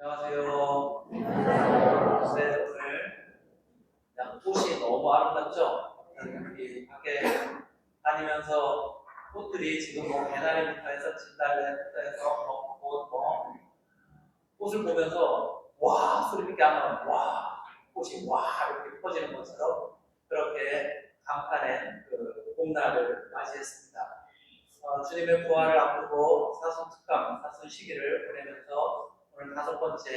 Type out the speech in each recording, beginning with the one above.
안녕하세요. 네, 오늘 꽃이 너무 아름답죠? 여기 밖에 다니면서 꽃들이 지금 개나리부터 해서 진달래부터 해서 꽃을 보면서 와 소리밖에 안 나요. 와 꽃이 와 이렇게 퍼지는 것처럼 그렇게 감탄의 그 봄날을 맞이했습니다. 주님의 부활을 앞두고 사순특강, 사순시기를 보내면서 오늘 5번째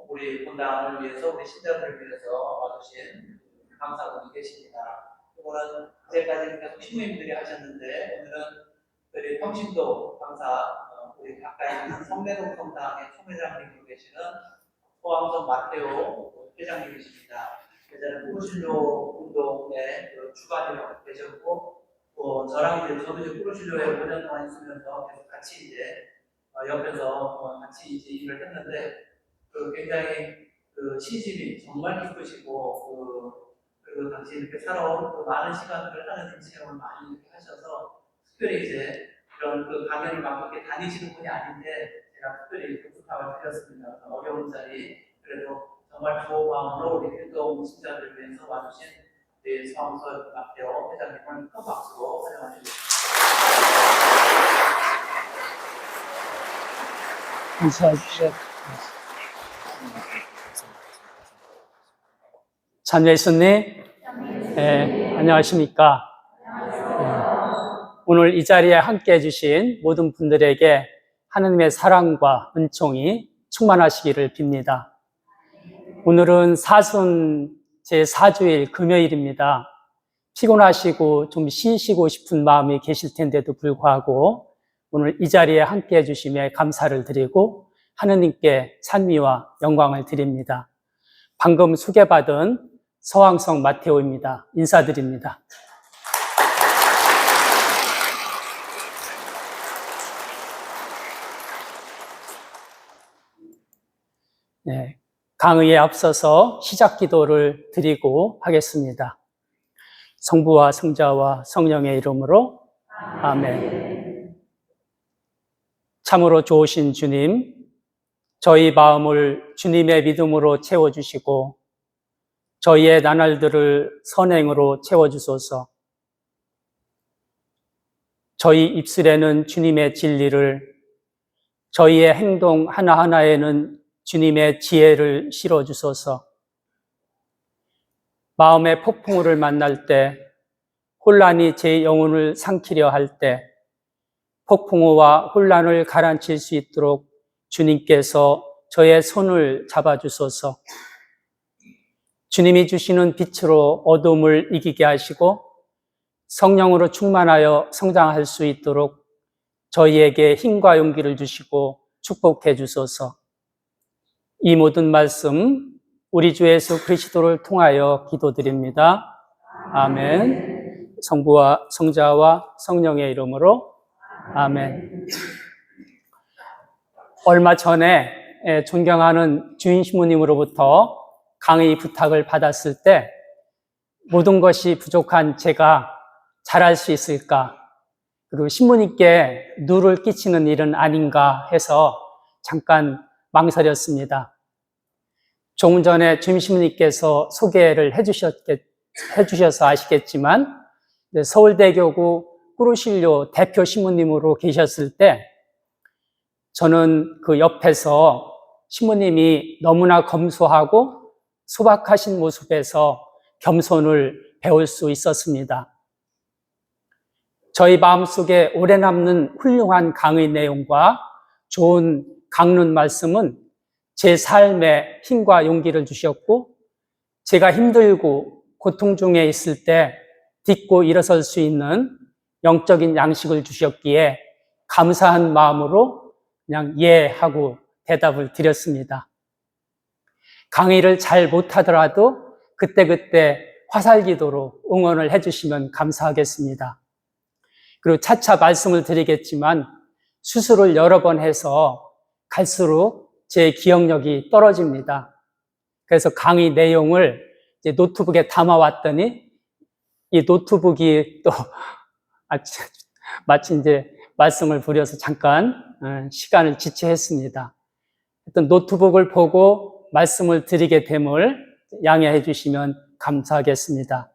우리 본당을 위해서, 우리 신자들을 위해서 와주신 강사분이 계십니다. 이거는 이제까지 계속 신부님들이 하셨는데 오늘은 우리 평신도 강사, 우리 가까이 있는 성내동 성당의 총회장님으로 계시는 소왕성 마테오 회장님이십니다. 예전에 포르실로 운동의 주관이라고 계셨고 저랑 저도 이제 포르실로에 5년 동안 있으면서 계속 같이 이제 옆에서 같이 이제 일을 했는데 굉장히 시집이 정말 기쁘시고 그리고 당시 이렇게 살아온 많은 시간들을 하는 체험을 많이 이렇게 하셔서 특별히 이제 이런 강연을 막 이렇게 다니시는 분이 아닌데 제가 특별히 부탁을 드렸습니다. 어려운 자리 그래도 정말 좋은 마음으로 우리 필동 신자들을 위해서 와주신 우리 서항서 마테오 회장님을 큰 박수로 환영해 주십니다. 감사합니다. 참 예수님, 안녕하십니까? 오늘 이 자리에 함께 해주신 모든 분들에게 하느님의 사랑과 은총이 충만하시기를 빕니다. 오늘은 사순 제4주일 금요일입니다. 피곤하시고 좀 쉬시고 싶은 마음이 계실 텐데도 불구하고 오늘 이 자리에 함께 해주심에 감사를 드리고 하느님께 찬미와 영광을 드립니다. 방금 소개받은 서왕성 마테오입니다. 인사드립니다. 네, 강의에 앞서서 시작 기도를 드리고 하겠습니다. 성부와 성자와 성령의 이름으로 아멘. 참으로 좋으신 주님, 저희 마음을 주님의 믿음으로 채워주시고 저희의 나날들을 선행으로 채워주소서. 저희 입술에는 주님의 진리를, 저희의 행동 하나하나에는 주님의 지혜를 실어주소서. 마음의 폭풍우를 만날 때, 혼란이 제 영혼을 삼키려 할 때, 폭풍우와 혼란을 가라앉힐 수 있도록 주님께서 저의 손을 잡아주소서. 주님이 주시는 빛으로 어둠을 이기게 하시고 성령으로 충만하여 성장할 수 있도록 저희에게 힘과 용기를 주시고 축복해 주소서. 이 모든 말씀 우리 주 예수 그리스도를 통하여 기도드립니다. 아멘. 성부와 성자와 성령의 이름으로 아멘. 얼마 전에 존경하는 주인 신부님으로부터 강의 부탁을 받았을 때 모든 것이 부족한 제가 잘할 수 있을까? 그리고 신부님께 누를 끼치는 일은 아닌가 해서 잠깐 망설였습니다. 조금 전에 주임 신부님께서 소개를 해주셔서 아시겠지만 서울대교구 꾸르실료 대표 신부님으로 계셨을 때 저는 그 옆에서 신부님이 너무나 검소하고 소박하신 모습에서 겸손을 배울 수 있었습니다. 저희 마음속에 오래 남는 훌륭한 강의 내용과 좋은 강론 말씀은 제 삶에 힘과 용기를 주셨고 제가 힘들고 고통 중에 있을 때 딛고 일어설 수 있는 영적인 양식을 주셨기에 감사한 마음으로 그냥 예 하고 대답을 드렸습니다. 강의를 잘 못하더라도 그때그때 화살기도로 응원을 해주시면 감사하겠습니다. 그리고 차차 말씀을 드리겠지만 수술을 여러 번 해서 갈수록 제 기억력이 떨어집니다. 그래서 강의 내용을 이제 노트북에 담아왔더니 이 노트북이 또 마치 이제 말씀을 부려서 잠깐 시간을 지체했습니다. 어떤 노트북을 보고 말씀을 드리게 됨을 양해해 주시면 감사하겠습니다.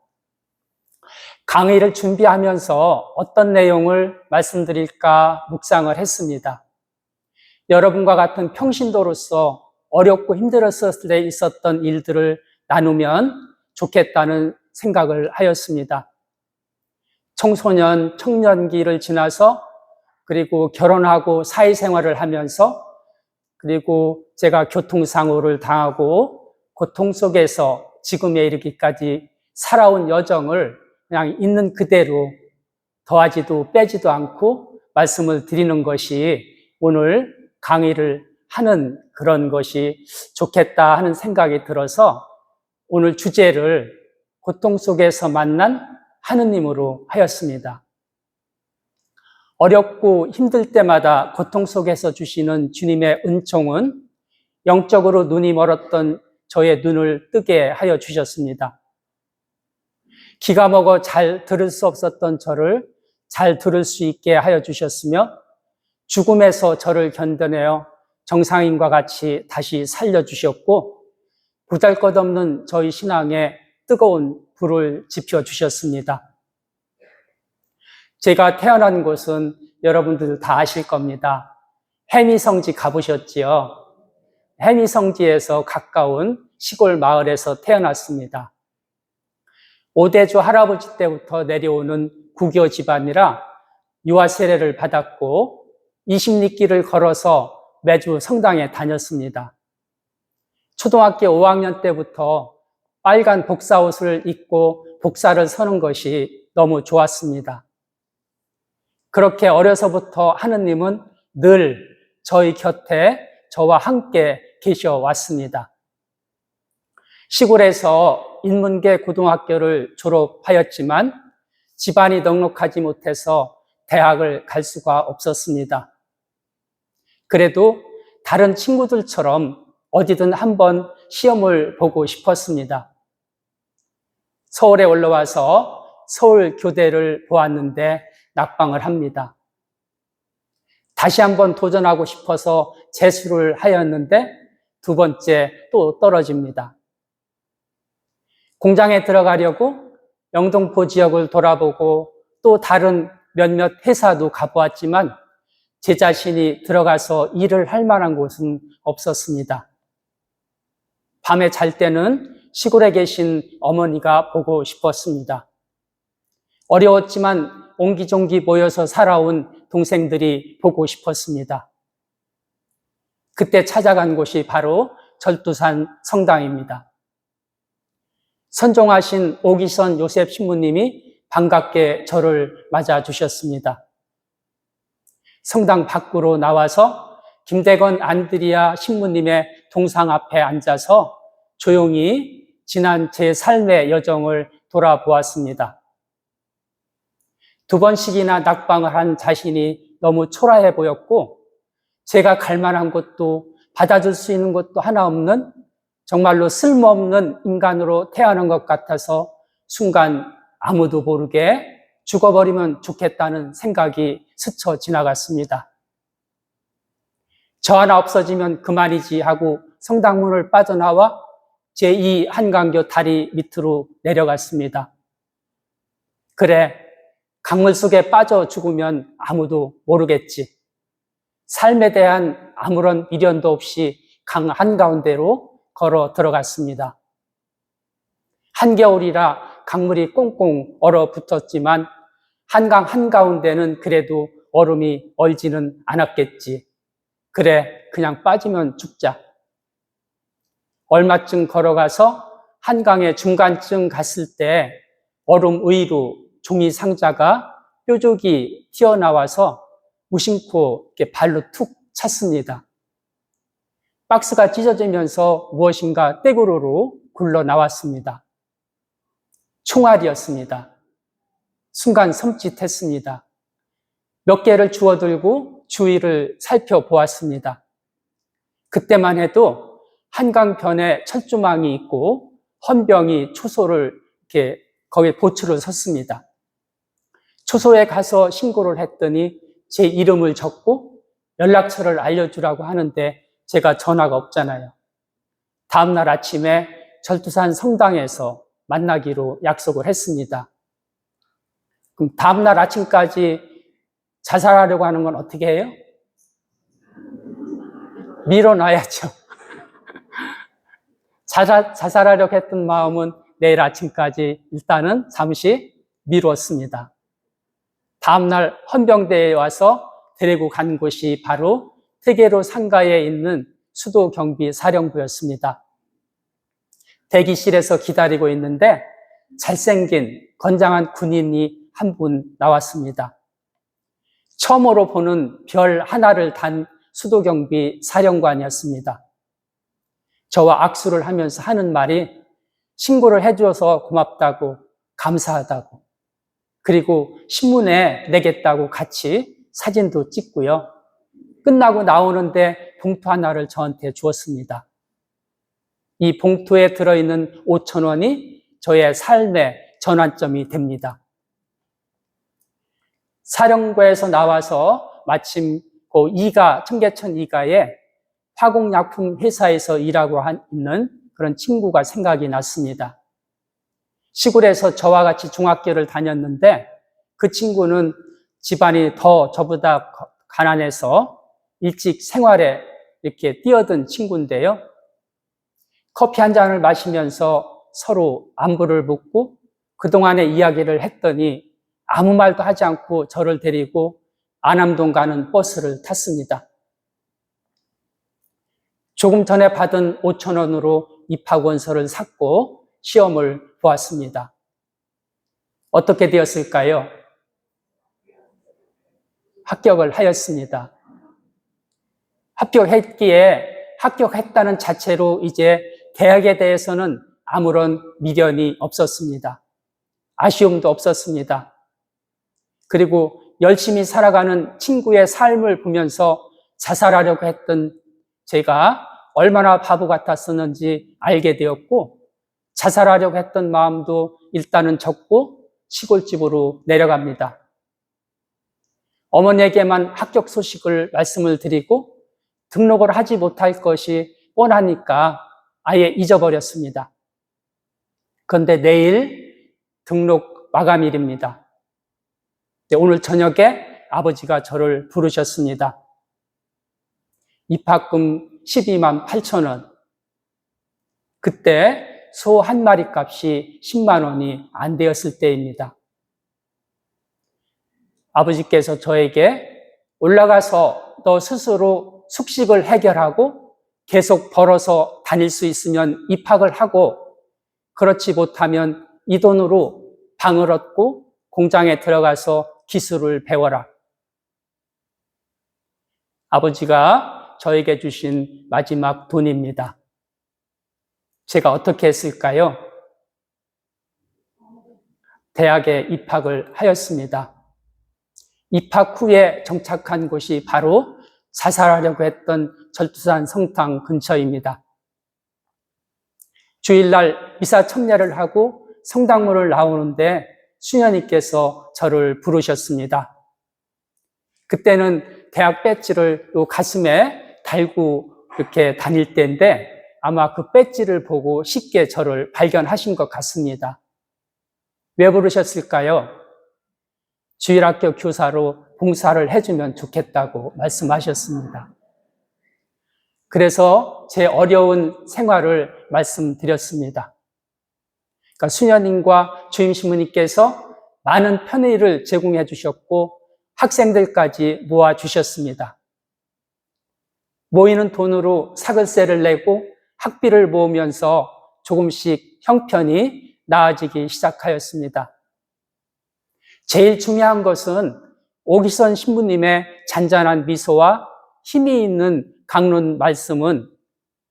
강의를 준비하면서 어떤 내용을 말씀드릴까 묵상을 했습니다. 여러분과 같은 평신도로서 어렵고 힘들었을 때 있었던 일들을 나누면 좋겠다는 생각을 하였습니다. 청소년, 청년기를 지나서 그리고 결혼하고 사회생활을 하면서 그리고 제가 교통사고를 당하고 고통 속에서 지금에 이르기까지 살아온 여정을 그냥 있는 그대로 더하지도 빼지도 않고 말씀을 드리는 것이 오늘 강의를 하는 그런 것이 좋겠다 하는 생각이 들어서 오늘 주제를 고통 속에서 만난 하느님으로 하였습니다. 어렵고 힘들 때마다 고통 속에서 주시는 주님의 은총은 영적으로 눈이 멀었던 저의 눈을 뜨게 하여 주셨습니다. 기가 먹어 잘 들을 수 없었던 저를 잘 들을 수 있게 하여 주셨으며 죽음에서 저를 견뎌내어 정상인과 같이 다시 살려주셨고 보잘것없는 저희 신앙에 뜨거운 불을 지펴주셨습니다. 제가 태어난 곳은 여러분들 다 아실 겁니다. 해미성지 가보셨지요? 해미성지에서 가까운 시골 마을에서 태어났습니다. 오대조 할아버지 때부터 내려오는 국여 집안이라 유아 세례를 받았고 20리길을 걸어서 매주 성당에 다녔습니다. 초등학교 5학년 때부터 빨간 복사옷을 입고 복사를 서는 것이 너무 좋았습니다. 그렇게 어려서부터 하느님은 늘 저희 곁에 저와 함께 계셔 왔습니다. 시골에서 인문계 고등학교를 졸업하였지만 집안이 넉넉하지 못해서 대학을 갈 수가 없었습니다. 그래도 다른 친구들처럼 어디든 한번 시험을 보고 싶었습니다. 서울에 올라와서 서울 교대를 보았는데 낙방을 합니다. 다시 한번 도전하고 싶어서 재수를 하였는데 두 번째 또 떨어집니다. 공장에 들어가려고 영등포 지역을 돌아보고 또 다른 몇몇 회사도 가보았지만 제 자신이 들어가서 일을 할 만한 곳은 없었습니다. 밤에 잘 때는 시골에 계신 어머니가 보고 싶었습니다. 어려웠지만 옹기종기 모여서 살아온 동생들이 보고 싶었습니다. 그때 찾아간 곳이 바로 절두산 성당입니다. 선종하신 오기선 요셉 신부님이 반갑게 저를 맞아주셨습니다. 성당 밖으로 나와서 김대건 안드리아 신부님의 동상 앞에 앉아서 조용히 지난 제 삶의 여정을 돌아보았습니다. 두 번씩이나 낙방을 한 자신이 너무 초라해 보였고 제가 갈 만한 곳도 받아줄 수 있는 것도 하나 없는 정말로 쓸모없는 인간으로 태어난 것 같아서 순간 아무도 모르게 죽어버리면 좋겠다는 생각이 스쳐 지나갔습니다. 저 하나 없어지면 그만이지 하고 성당문을 빠져나와 제2 한강교 다리 밑으로 내려갔습니다. 그래, 강물 속에 빠져 죽으면 아무도 모르겠지. 삶에 대한 아무런 미련도 없이 강 한가운데로 걸어 들어갔습니다. 한겨울이라 강물이 꽁꽁 얼어붙었지만 한강 한가운데는 그래도 얼음이 얼지는 않았겠지. 그래, 그냥 빠지면 죽자. 얼마쯤 걸어가서 한강의 중간쯤 갔을 때 얼음 위로 종이 상자가 뾰족이 튀어나와서 무심코 이렇게 발로 툭 찼습니다. 박스가 찢어지면서 무엇인가 떼구르로 굴러 나왔습니다. 총알이었습니다. 순간 섬찟했습니다. 몇 개를 주워들고 주위를 살펴보았습니다. 그때만 해도 한강변에 철조망이 있고 헌병이 초소를 이렇게 거기에 보초를 섰습니다. 초소에 가서 신고를 했더니 제 이름을 적고 연락처를 알려주라고 하는데 제가 전화가 없잖아요. 다음날 아침에 절두산 성당에서 만나기로 약속을 했습니다. 그럼 다음날 아침까지 자살하려고 하는 건 어떻게 해요? 밀어놔야죠. 자살하려고 했던 마음은 내일 아침까지 일단은 잠시 미뤘습니다. 다음날 헌병대에 와서 데리고 간 곳이 바로 태계로 상가에 있는 수도경비사령부였습니다. 대기실에서 기다리고 있는데 잘생긴 건장한 군인이 한 분 나왔습니다. 처음으로 보는 별 하나를 단 수도경비사령관이었습니다. 저와 악수를 하면서 하는 말이 신고를 해줘서 고맙다고, 감사하다고, 그리고 신문에 내겠다고 같이 사진도 찍고요. 끝나고 나오는데 봉투 하나를 저한테 주었습니다. 이 봉투에 들어있는 5,000원이 저의 삶의 전환점이 됩니다. 사령부에서 나와서 마침 그 청계천 이가에 화공약품 회사에서 일하고 있는 그런 친구가 생각이 났습니다. 시골에서 저와 같이 중학교를 다녔는데 그 친구는 집안이 더 저보다 가난해서 일찍 생활에 이렇게 뛰어든 친구인데요. 커피 한 잔을 마시면서 서로 안부를 묻고 그동안의 이야기를 했더니 아무 말도 하지 않고 저를 데리고 안암동 가는 버스를 탔습니다. 조금 전에 받은 5,000원으로 입학원서를 샀고 시험을 보았습니다. 어떻게 되었을까요? 합격을 하였습니다. 합격했다는 자체로 이제 대학에 대해서는 아무런 미련이 없었습니다. 아쉬움도 없었습니다. 그리고 열심히 살아가는 친구의 삶을 보면서 자살하려고 했던 제가 얼마나 바보 같았었는지 알게 되었고, 자살하려고 했던 마음도 일단은 접고 시골집으로 내려갑니다. 어머니에게만 합격 소식을 말씀을 드리고 등록을 하지 못할 것이 뻔하니까 아예 잊어버렸습니다. 그런데 내일 등록 마감일입니다. 오늘 저녁에 아버지가 저를 부르셨습니다. 입학금 12만 8천 원. 그때 소 한 마리 값이 10만 원이 안 되었을 때입니다. 아버지께서 저에게 올라가서 너 스스로 숙식을 해결하고 계속 벌어서 다닐 수 있으면 입학을 하고, 그렇지 못하면 이 돈으로 방을 얻고 공장에 들어가서 기술을 배워라. 아버지가 저에게 주신 마지막 돈입니다. 제가 어떻게 했을까요? 대학에 입학을 하였습니다. 입학 후에 정착한 곳이 바로 자살하려고 했던 절두산 성당 근처입니다. 주일날 미사 첨례를 하고 성당문을 나오는데 수녀님께서 저를 부르셨습니다. 그때는 대학 배지를 또 가슴에 달고 이렇게 다닐 때인데 아마 그 배지를 보고 쉽게 저를 발견하신 것 같습니다. 왜 부르셨을까요? 주일학교 교사로 봉사를 해주면 좋겠다고 말씀하셨습니다. 그래서 제 어려운 생활을 말씀드렸습니다. 그러니까 수녀님과 주임신부님께서 많은 편의를 제공해 주셨고 학생들까지 모아주셨습니다. 모이는 돈으로 사글세를 내고 학비를 모으면서 조금씩 형편이 나아지기 시작하였습니다. 제일 중요한 것은 오기선 신부님의 잔잔한 미소와 힘이 있는 강론 말씀은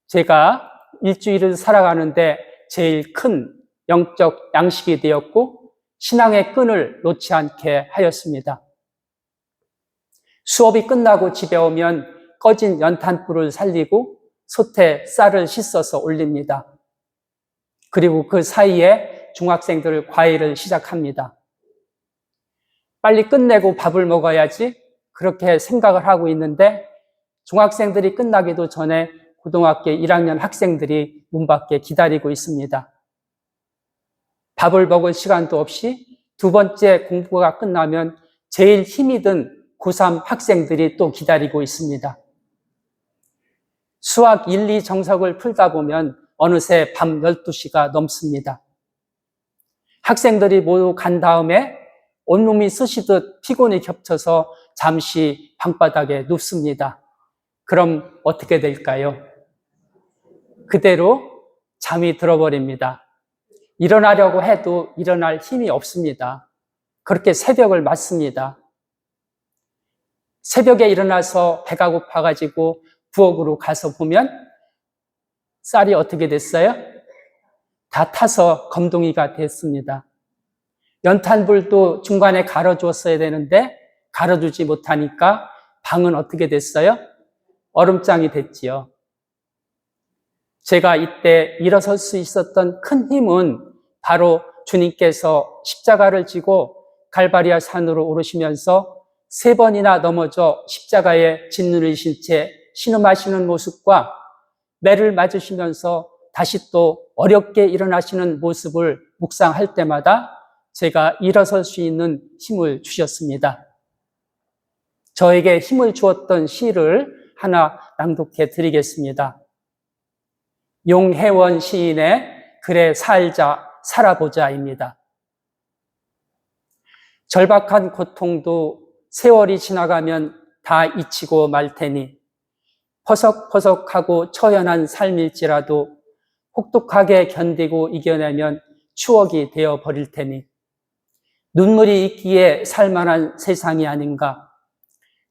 제가 일주일을 살아가는데 제일 큰 영적 양식이 되었고 신앙의 끈을 놓지 않게 하였습니다. 수업이 끝나고 집에 오면 꺼진 연탄불을 살리고 솥에 쌀을 씻어서 올립니다. 그리고 그 사이에 중학생들 과외를 시작합니다. 빨리 끝내고 밥을 먹어야지 그렇게 생각을 하고 있는데 중학생들이 끝나기도 전에 고등학교 1학년 학생들이 문 밖에 기다리고 있습니다. 밥을 먹을 시간도 없이 두 번째 공부가 끝나면 제일 힘이 든 고3 학생들이 또 기다리고 있습니다. 수학 1, 2 정석을 풀다 보면 어느새 밤 12시가 넘습니다. 학생들이 모두 간 다음에 온몸이 쑤시듯 피곤이 겹쳐서 잠시 방바닥에 눕습니다. 그럼 어떻게 될까요? 그대로 잠이 들어버립니다. 일어나려고 해도 일어날 힘이 없습니다. 그렇게 새벽을 맞습니다. 새벽에 일어나서 배가 고파가지고 부엌으로 가서 보면 쌀이 어떻게 됐어요? 다 타서 검둥이가 됐습니다. 연탄불도 중간에 갈아주었어야 되는데 갈아주지 못하니까 방은 어떻게 됐어요? 얼음장이 됐지요. 제가 이때 일어설 수 있었던 큰 힘은 바로 주님께서 십자가를 지고 갈바리아 산으로 오르시면서 3번이나 넘어져 십자가에 짓누르신 채 신음하시는 모습과 매를 맞으시면서 다시 또 어렵게 일어나시는 모습을 묵상할 때마다 제가 일어설 수 있는 힘을 주셨습니다. 저에게 힘을 주었던 시를 하나 낭독해 드리겠습니다. 용혜원 시인의 그래 살자 살아보자입니다. 절박한 고통도 세월이 지나가면 다 잊히고 말 테니 퍼석퍼석하고 처연한 삶일지라도 혹독하게 견디고 이겨내면 추억이 되어 버릴 테니 눈물이 있기에 살만한 세상이 아닌가,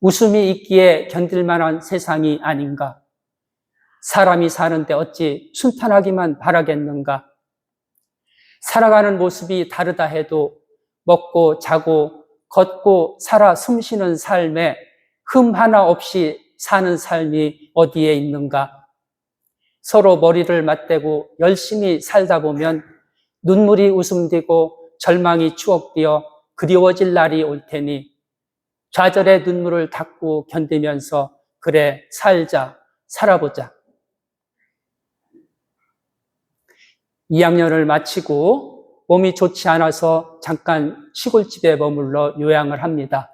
웃음이 있기에 견딜 만한 세상이 아닌가, 사람이 사는데 어찌 순탄하기만 바라겠는가, 살아가는 모습이 다르다 해도 먹고 자고 걷고 살아 숨쉬는 삶에 흠 하나 없이 사는 삶이 어디에 있는가, 서로 머리를 맞대고 열심히 살다 보면 눈물이 웃음되고 절망이 추억되어 그리워질 날이 올 테니 좌절의 눈물을 닦고 견디면서 그래 살자 살아보자. 2학년을 마치고 몸이 좋지 않아서 잠깐 시골집에 머물러 요양을 합니다.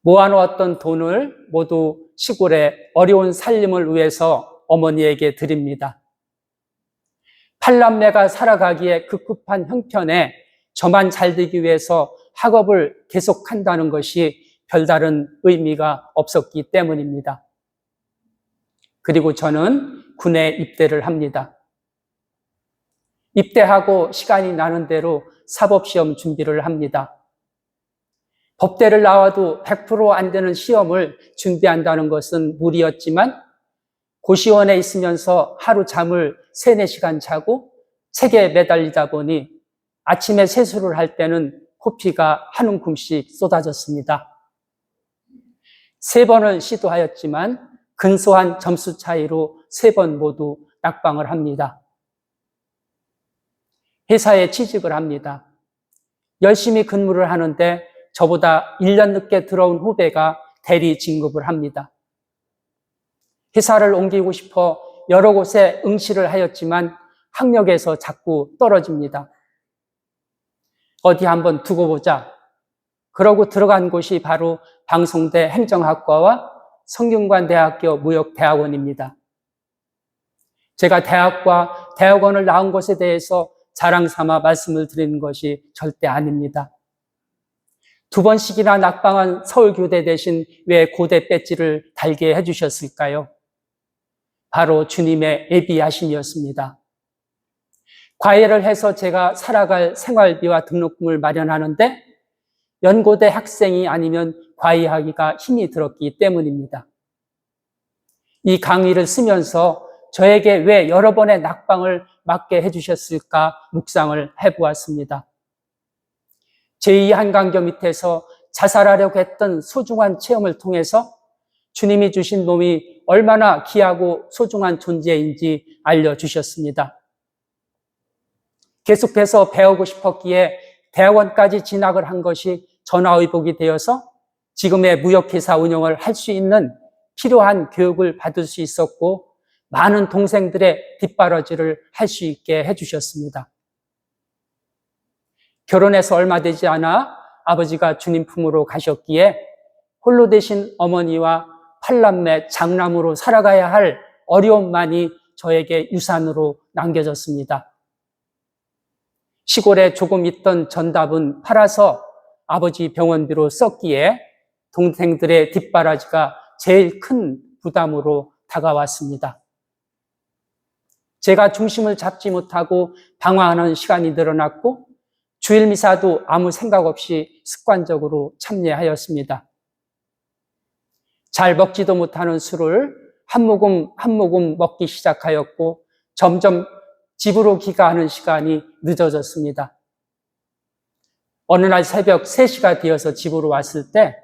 모아놓았던 돈을 모두 시골의 어려운 살림을 위해서 어머니에게 드립니다. 8남매가 살아가기에 급급한 형편에 저만 잘 되기 위해서 학업을 계속한다는 것이 별다른 의미가 없었기 때문입니다. 그리고 저는 군에 입대를 합니다. 입대하고 시간이 나는 대로 사법시험 준비를 합니다. 법대를 나와도 100% 안 되는 시험을 준비한다는 것은 무리였지만 고시원에 있으면서 하루 잠을 3, 4시간 자고 책에 매달리다 보니 아침에 세수를 할 때는 코피가 한 움큼씩 쏟아졌습니다. 3번을 시도하였지만 근소한 점수 차이로 3번 모두 낙방을 합니다. 회사에 취직을 합니다. 열심히 근무를 하는데 저보다 1년 늦게 들어온 후배가 대리 진급을 합니다. 회사를 옮기고 싶어 여러 곳에 응시를 하였지만 학력에서 자꾸 떨어집니다. 어디 한번 두고 보자. 그러고 들어간 곳이 바로 방송대 행정학과와 성균관대학교 무역대학원입니다. 제가 대학과 대학원을 나온 것에 대해서 자랑 삼아 말씀을 드리는 것이 절대 아닙니다. 2번씩이나 낙방한 서울교대 대신 왜 고대 배지를 달게 해주셨을까요? 바로 주님의 예비하심이었습니다. 과외를 해서 제가 살아갈 생활비와 등록금을 마련하는데 연고대 학생이 아니면 과외하기가 힘이 들었기 때문입니다. 이 강의를 쓰면서 저에게 왜 여러 번의 낙방을 맞게 해주셨을까 묵상을 해보았습니다. 제2한강교 밑에서 자살하려고 했던 소중한 체험을 통해서 주님이 주신 몸이 얼마나 귀하고 소중한 존재인지 알려주셨습니다. 계속해서 배우고 싶었기에 대학원까지 진학을 한 것이 전화위복이 되어서 지금의 무역회사 운영을 할 수 있는 필요한 교육을 받을 수 있었고 많은 동생들의 뒷바라지를 할 수 있게 해주셨습니다. 결혼해서 얼마 되지 않아 아버지가 주님 품으로 가셨기에 홀로 되신 어머니와 팔남매 장남으로 살아가야 할 어려움만이 저에게 유산으로 남겨졌습니다. 시골에 조금 있던 전답은 팔아서 아버지 병원비로 썼기에 동생들의 뒷바라지가 제일 큰 부담으로 다가왔습니다. 제가 중심을 잡지 못하고 방황하는 시간이 늘어났고 주일 미사도 아무 생각 없이 습관적으로 참여하였습니다. 잘 먹지도 못하는 술을 한 모금 한 모금 먹기 시작하였고 점점 집으로 귀가하는 시간이 늦어졌습니다. 어느 날 새벽 3시가 되어서 집으로 왔을 때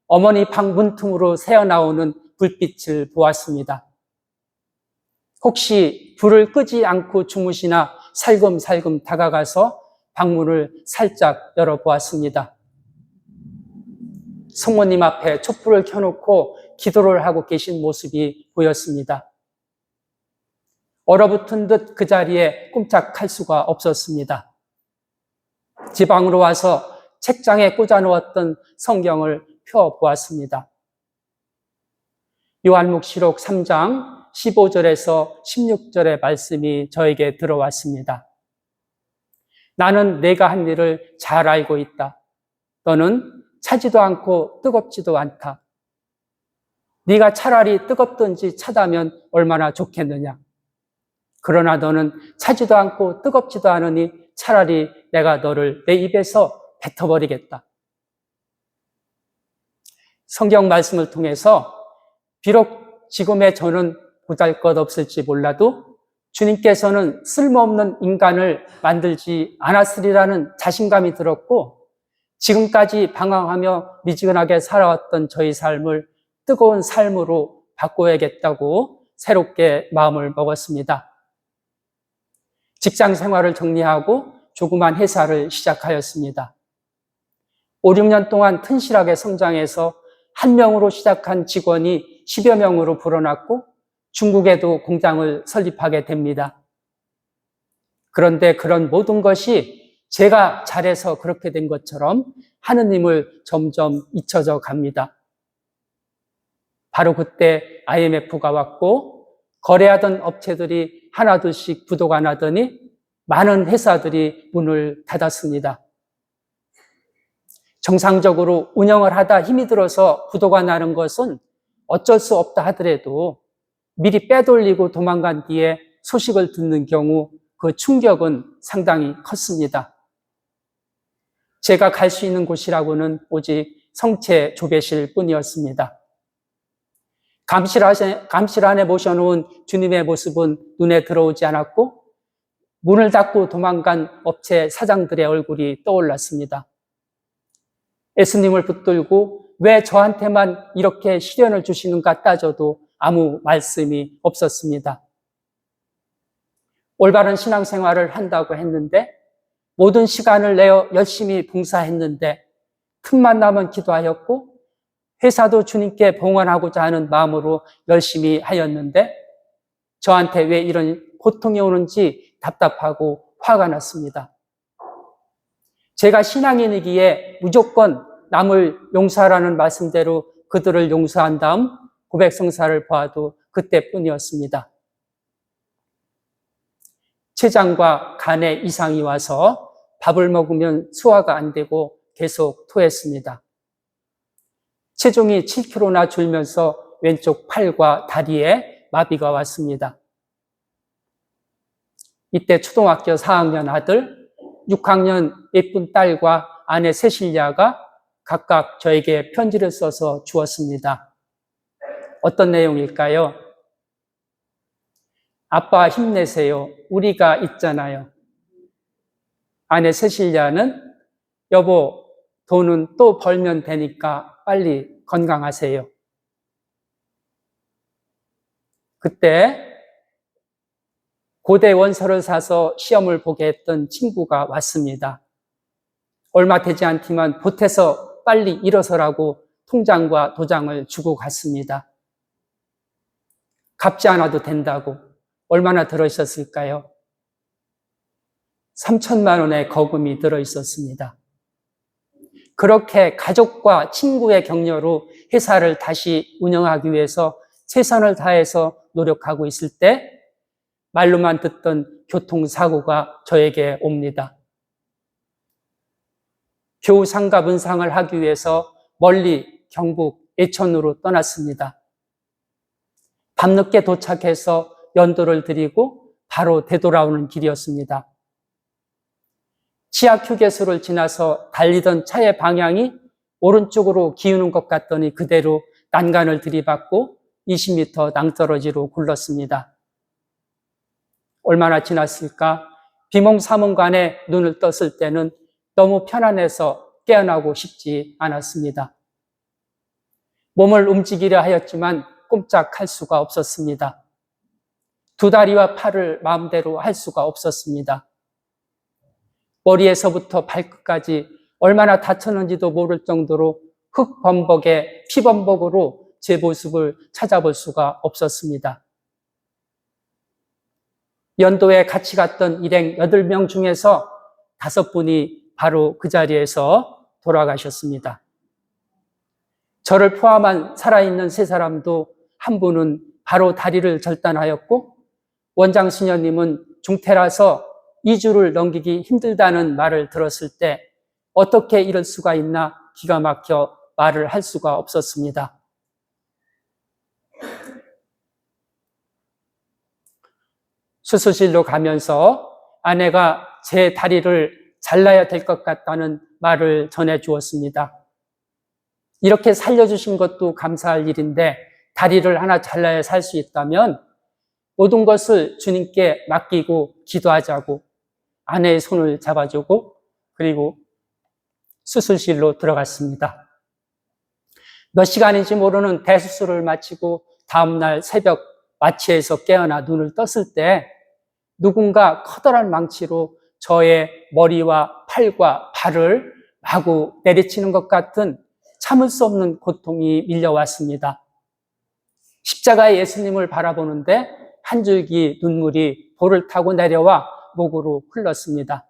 어머니 방 문틈으로 새어나오는 불빛을 보았습니다. 혹시 불을 끄지 않고 주무시나 살금살금 다가가서 방문을 살짝 열어보았습니다. 성모님 앞에 촛불을 켜놓고 기도를 하고 계신 모습이 보였습니다. 얼어붙은 듯 그 자리에 꼼짝할 수가 없었습니다. 지방으로 와서 책장에 꽂아놓았던 성경을 펴보았습니다. 요한묵시록 3장 15절에서 16절의 말씀이 저에게 들어왔습니다. 나는 내가 한 일을 잘 알고 있다. 너는 차지도 않고 뜨겁지도 않다. 네가 차라리 뜨겁든지 차다면 얼마나 좋겠느냐. 그러나 너는 차지도 않고 뜨겁지도 않으니 차라리 내가 너를 내 입에서 뱉어버리겠다. 성경 말씀을 통해서 비록 지금의 저는 보잘것없을지 몰라도 주님께서는 쓸모없는 인간을 만들지 않았으리라는 자신감이 들었고 지금까지 방황하며 미지근하게 살아왔던 저희 삶을 뜨거운 삶으로 바꿔야겠다고 새롭게 마음을 먹었습니다. 직장 생활을 정리하고 조그만 회사를 시작하였습니다. 5, 6년 동안 튼실하게 성장해서 한 명으로 시작한 직원이 10여 명으로 불어났고 중국에도 공장을 설립하게 됩니다. 그런데 그런 모든 것이 제가 잘해서 그렇게 된 것처럼 하느님을 점점 잊혀져 갑니다. 바로 그때 IMF가 왔고 거래하던 업체들이 하나둘씩 부도가 나더니 많은 회사들이 문을 닫았습니다. 정상적으로 운영을 하다 힘이 들어서 부도가 나는 것은 어쩔 수 없다 하더라도 미리 빼돌리고 도망간 뒤에 소식을 듣는 경우 그 충격은 상당히 컸습니다. 제가 갈 수 있는 곳이라고는 오직 성체 조배실 뿐이었습니다. 감실 안에 모셔놓은 주님의 모습은 눈에 들어오지 않았고 문을 닫고 도망간 업체 사장들의 얼굴이 떠올랐습니다. 예수님을 붙들고 왜 저한테만 이렇게 시련을 주시는가 따져도 아무 말씀이 없었습니다. 올바른 신앙생활을 한다고 했는데 모든 시간을 내어 열심히 봉사했는데 틈만 나면 기도하였고 회사도 주님께 봉헌하고자 하는 마음으로 열심히 하였는데 저한테 왜 이런 고통이 오는지 답답하고 화가 났습니다. 제가 신앙인이기에 무조건 남을 용서하라는 말씀대로 그들을 용서한 다음 고백성사를 보아도 그때뿐이었습니다. 췌장과 간에 이상이 와서 밥을 먹으면 소화가 안 되고 계속 토했습니다. 체중이 7kg나 줄면서 왼쪽 팔과 다리에 마비가 왔습니다. 이때 초등학교 4학년 아들, 6학년 예쁜 딸과 아내 세실리아가 각각 저에게 편지를 써서 주었습니다. 어떤 내용일까요? 아빠 힘내세요. 우리가 있잖아요. 아내 세실리아는 여보, 돈은 또 벌면 되니까 빨리 건강하세요. 그때 고대 원서를 사서 시험을 보게 했던 친구가 왔습니다. 얼마 되지 않지만 보태서 빨리 일어서라고 통장과 도장을 주고 갔습니다. 갚지 않아도 된다고 얼마나 들어있었을까요? 3천만 원의 거금이 들어있었습니다. 그렇게 가족과 친구의 격려로 회사를 다시 운영하기 위해서 최선을 다해서 노력하고 있을 때 말로만 듣던 교통사고가 저에게 옵니다. 교우 상가 문상을 하기 위해서 멀리 경북 예천으로 떠났습니다. 밤늦게 도착해서 연도를 드리고 바로 되돌아오는 길이었습니다. 치악 휴게소를 지나서 달리던 차의 방향이 오른쪽으로 기우는 것 같더니 그대로 난간을 들이받고 20m 낭떠러지로 굴렀습니다. 얼마나 지났을까? 비몽사몽간에 눈을 떴을 때는 너무 편안해서 깨어나고 싶지 않았습니다. 몸을 움직이려 하였지만 꼼짝할 수가 없었습니다. 두 다리와 팔을 마음대로 할 수가 없었습니다. 머리에서부터 발끝까지 얼마나 다쳤는지도 모를 정도로 흙범벅에 피범벅으로 제 모습을 찾아볼 수가 없었습니다. 연도에 같이 갔던 일행 8명 중에서 5분이 바로 그 자리에서 돌아가셨습니다. 저를 포함한 살아있는 3사람도 한 분은 바로 다리를 절단하였고 원장 수녀님은 중태라서 2주를 넘기기 힘들다는 말을 들었을 때 어떻게 이럴 수가 있나 기가 막혀 말을 할 수가 없었습니다. 수술실로 가면서 아내가 제 다리를 잘라야 될 것 같다는 말을 전해 주었습니다. 이렇게 살려주신 것도 감사할 일인데 다리를 하나 잘라야 살 수 있다면 모든 것을 주님께 맡기고 기도하자고 아내의 손을 잡아주고 그리고 수술실로 들어갔습니다. 몇 시간인지 모르는 대수술을 마치고 다음날 새벽 마취에서 깨어나 눈을 떴을 때 누군가 커다란 망치로 저의 머리와 팔과 발을 마구 내리치는 것 같은 참을 수 없는 고통이 밀려왔습니다. 십자가의 예수님을 바라보는데 한 줄기 눈물이 볼을 타고 내려와 목으로 흘렀습니다.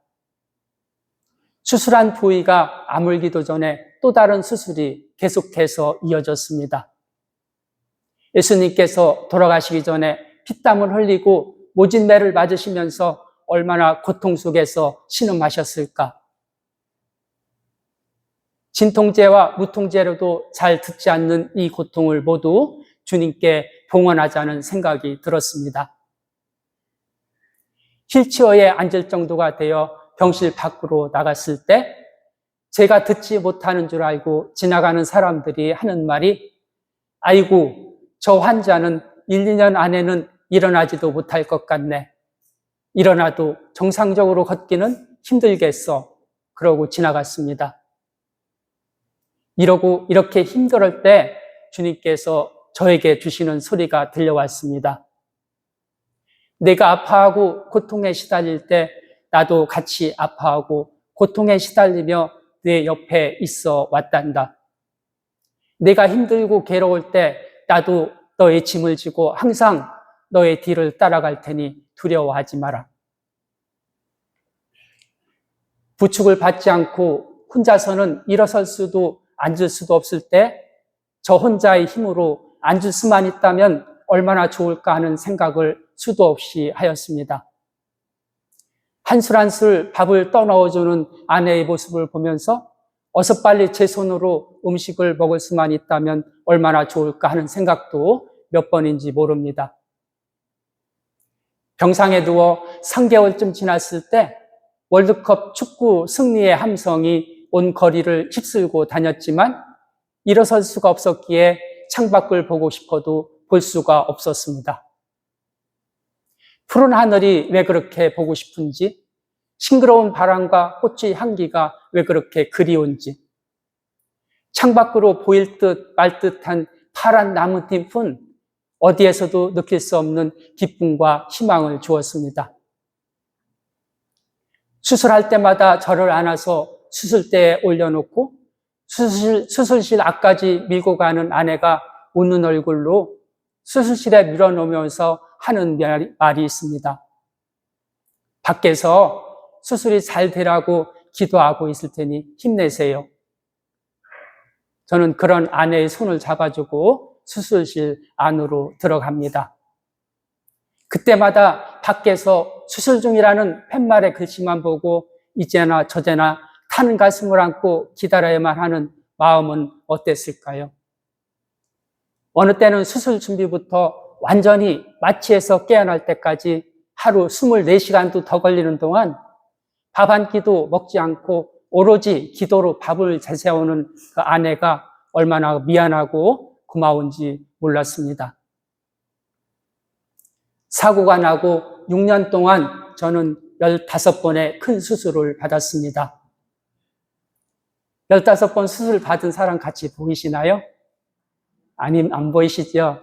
수술한 부위가 아물기도 전에 또 다른 수술이 계속해서 이어졌습니다. 예수님께서 돌아가시기 전에 피땀을 흘리고 모진매를 맞으시면서 얼마나 고통 속에서 신음하셨을까. 진통제와 무통제로도 잘 듣지 않는 이 고통을 모두 주님께 봉헌하자는 생각이 들었습니다. 휠체어에 앉을 정도가 되어 병실 밖으로 나갔을 때 제가 듣지 못하는 줄 알고 지나가는 사람들이 하는 말이 아이고 저 환자는 1, 2년 안에는 일어나지도 못할 것 같네. 일어나도 정상적으로 걷기는 힘들겠어. 그러고 지나갔습니다. 이렇게 힘들 때 주님께서 저에게 주시는 소리가 들려왔습니다. 내가 아파하고 고통에 시달릴 때 나도 같이 아파하고 고통에 시달리며 내 옆에 있어 왔단다. 내가 힘들고 괴로울 때 나도 너의 짐을 지고 항상 너의 뒤를 따라갈 테니 두려워하지 마라. 부축을 받지 않고 혼자서는 일어설 수도 앉을 수도 없을 때 저 혼자의 힘으로 앉을 수만 있다면 얼마나 좋을까 하는 생각을 수도 없이 하였습니다. 한술 한술 밥을 떠넣어주는 아내의 모습을 보면서 어서 빨리 제 손으로 음식을 먹을 수만 있다면 얼마나 좋을까 하는 생각도 몇 번인지 모릅니다. 병상에 누워 3개월쯤 지났을 때 월드컵 축구 승리의 함성이 온 거리를 휩쓸고 다녔지만 일어설 수가 없었기에 창밖을 보고 싶어도 볼 수가 없었습니다. 푸른 하늘이 왜 그렇게 보고 싶은지, 싱그러운 바람과 꽃의 향기가 왜 그렇게 그리운지, 창밖으로 보일 듯 말 듯한 파란 나뭇잎은 어디에서도 느낄 수 없는 기쁨과 희망을 주었습니다. 수술할 때마다 저를 안아서 수술대에 올려놓고 수술실 앞까지 밀고 가는 아내가 웃는 얼굴로 수술실에 밀어놓으면서 하는 말이 있습니다. 밖에서 수술이 잘 되라고 기도하고 있을 테니 힘내세요. 저는 그런 아내의 손을 잡아주고 수술실 안으로 들어갑니다. 그때마다 밖에서 수술 중이라는 팻말의 글씨만 보고 이제나 저제나 타는 가슴을 안고 기다려야만 하는 마음은 어땠을까요? 어느 때는 수술 준비부터 완전히 마취해서 깨어날 때까지 하루 24시간도 더 걸리는 동안 밥 한 끼도 먹지 않고 오로지 기도로 밥을 제세우는 그 아내가 얼마나 미안하고 고마운지 몰랐습니다. 사고가 나고 6년 동안 저는 15번의 큰 수술을 받았습니다. 15번 수술 받은 사람 같이 보이시나요? 아님 안 보이시죠?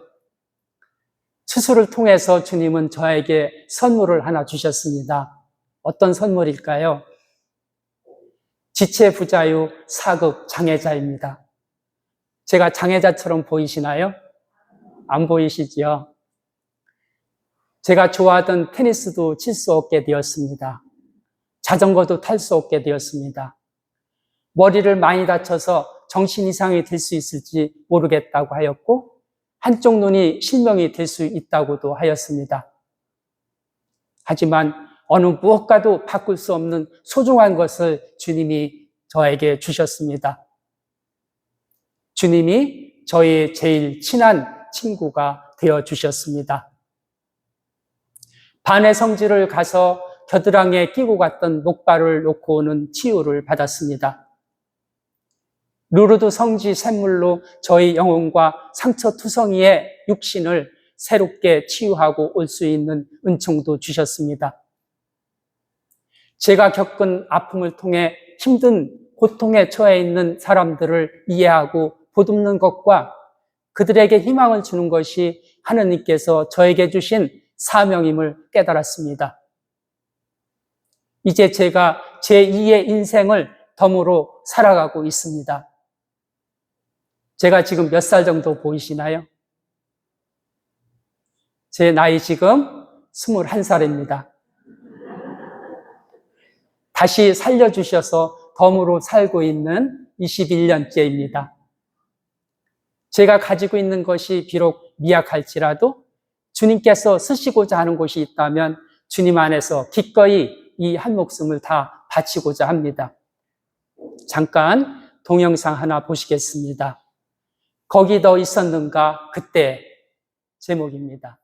수술을 통해서 주님은 저에게 선물을 하나 주셨습니다. 어떤 선물일까요? 지체부자유 4급 장애자입니다. 제가 장애자처럼 보이시나요? 안 보이시죠? 제가 좋아하던 테니스도 칠 수 없게 되었습니다. 자전거도 탈 수 없게 되었습니다. 머리를 많이 다쳐서 정신 이상이 될 수 있을지 모르겠다고 하였고, 한쪽 눈이 실명이 될 수 있다고도 하였습니다. 하지만 어느 무엇과도 바꿀 수 없는 소중한 것을 주님이 저에게 주셨습니다. 주님이 저의 제일 친한 친구가 되어주셨습니다. 반의 성지를 가서 겨드랑이에 끼고 갔던 목발을 놓고 오는 치유를 받았습니다. 루르드 성지 샘물로 저희 영혼과 상처투성이의 육신을 새롭게 치유하고 올 수 있는 은총도 주셨습니다. 제가 겪은 아픔을 통해 힘든 고통에 처해 있는 사람들을 이해하고 보듬는 것과 그들에게 희망을 주는 것이 하느님께서 저에게 주신 사명임을 깨달았습니다. 이제 제가 제2의 인생을 덤으로 살아가고 있습니다. 제가 지금 몇 살 정도 보이시나요? 제 나이 지금 21살입니다. 다시 살려주셔서 덤으로 살고 있는 21년째입니다. 제가 가지고 있는 것이 비록 미약할지라도 주님께서 쓰시고자 하는 곳이 있다면 주님 안에서 기꺼이 이 한 목숨을 다 바치고자 합니다. 잠깐 동영상 하나 보시겠습니다. 거기 너 있었는가 그때 제목입니다.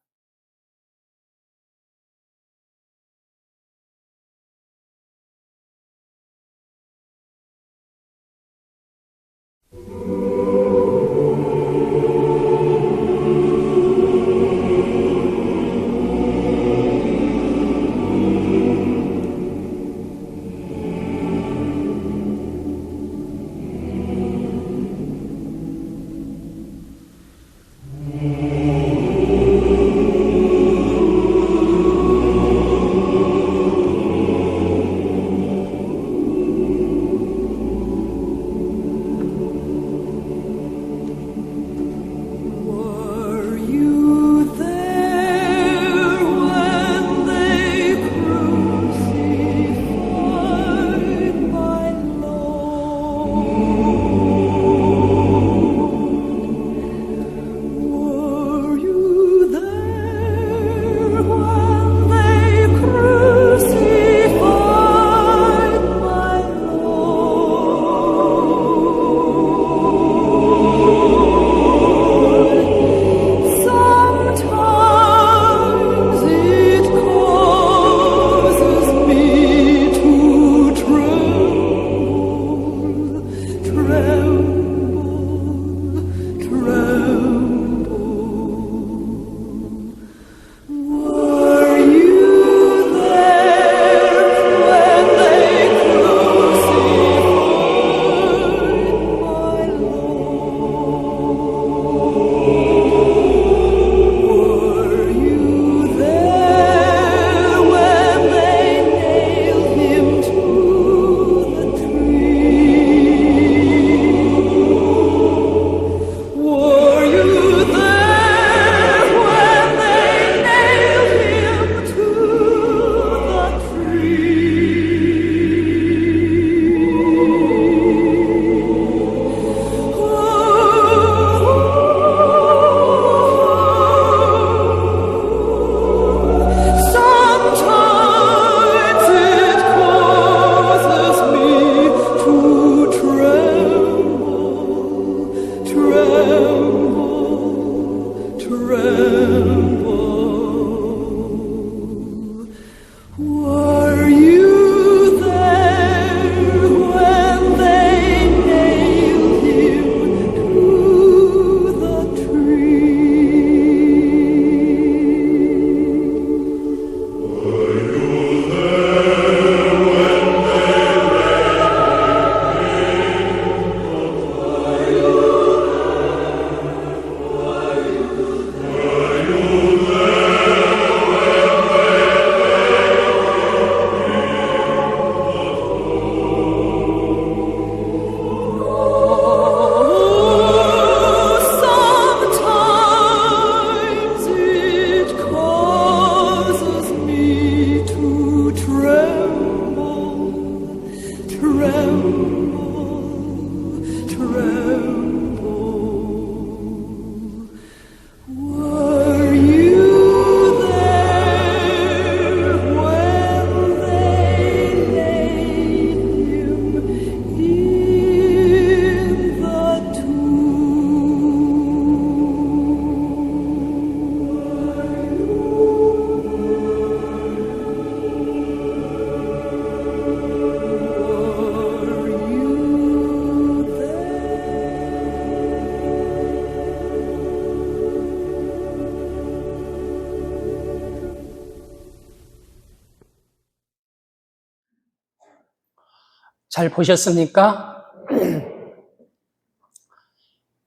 잘 보셨습니까?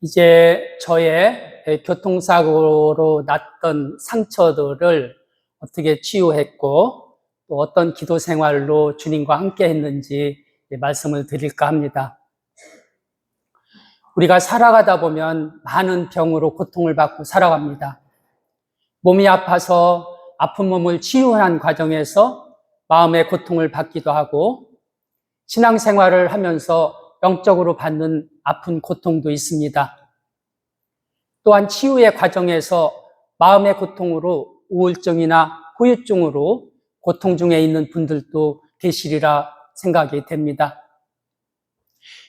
이제 저의 교통사고로 났던 상처들을 어떻게 치유했고 또 어떤 기도 생활로 주님과 함께 했는지 말씀을 드릴까 합니다. 우리가 살아가다 보면 많은 병으로 고통을 받고 살아갑니다. 몸이 아파서 아픈 몸을 치유하는 과정에서 마음의 고통을 받기도 하고 신앙생활을 하면서 영적으로 받는 아픈 고통도 있습니다. 또한 치유의 과정에서 마음의 고통으로 우울증이나 후유증으로 고통 중에 있는 분들도 계시리라 생각이 됩니다.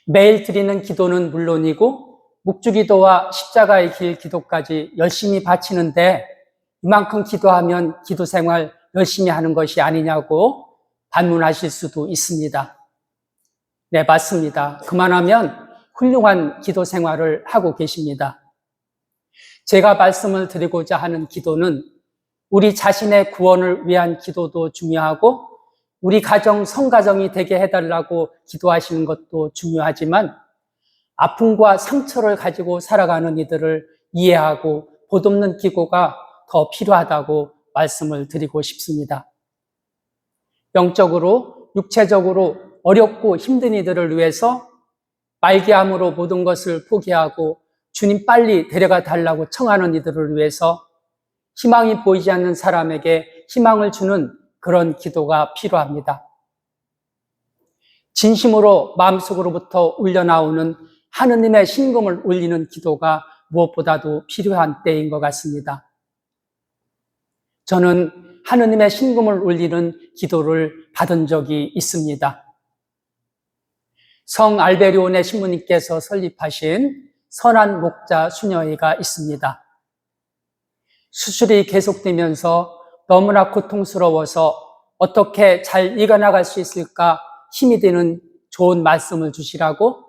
매일 드리는 기도는 물론이고 묵주기도와 십자가의 길 기도까지 열심히 바치는데 이만큼 기도하면 기도 생활 열심히 하는 것이 아니냐고 반문하실 수도 있습니다. 네, 맞습니다. 그만하면 훌륭한 기도 생활을 하고 계십니다. 제가 말씀을 드리고자 하는 기도는 우리 자신의 구원을 위한 기도도 중요하고 우리 가정, 성가정이 되게 해달라고 기도하시는 것도 중요하지만 아픔과 상처를 가지고 살아가는 이들을 이해하고 보듬는 기도가 더 필요하다고 말씀을 드리고 싶습니다. 영적으로, 육체적으로 어렵고 힘든 이들을 위해서 말기암으로 모든 것을 포기하고 주님 빨리 데려가 달라고 청하는 이들을 위해서 희망이 보이지 않는 사람에게 희망을 주는 그런 기도가 필요합니다. 진심으로 마음속으로부터 울려나오는 하느님의 신금을 울리는 기도가 무엇보다도 필요한 때인 것 같습니다. 저는 하느님의 신금을 울리는 기도를 받은 적이 있습니다. 성 알베리온의 신부님께서 설립하신 선한 목자 수녀회가 있습니다. 수술이 계속되면서 너무나 고통스러워서 어떻게 잘 이겨나갈 수 있을까 힘이 되는 좋은 말씀을 주시라고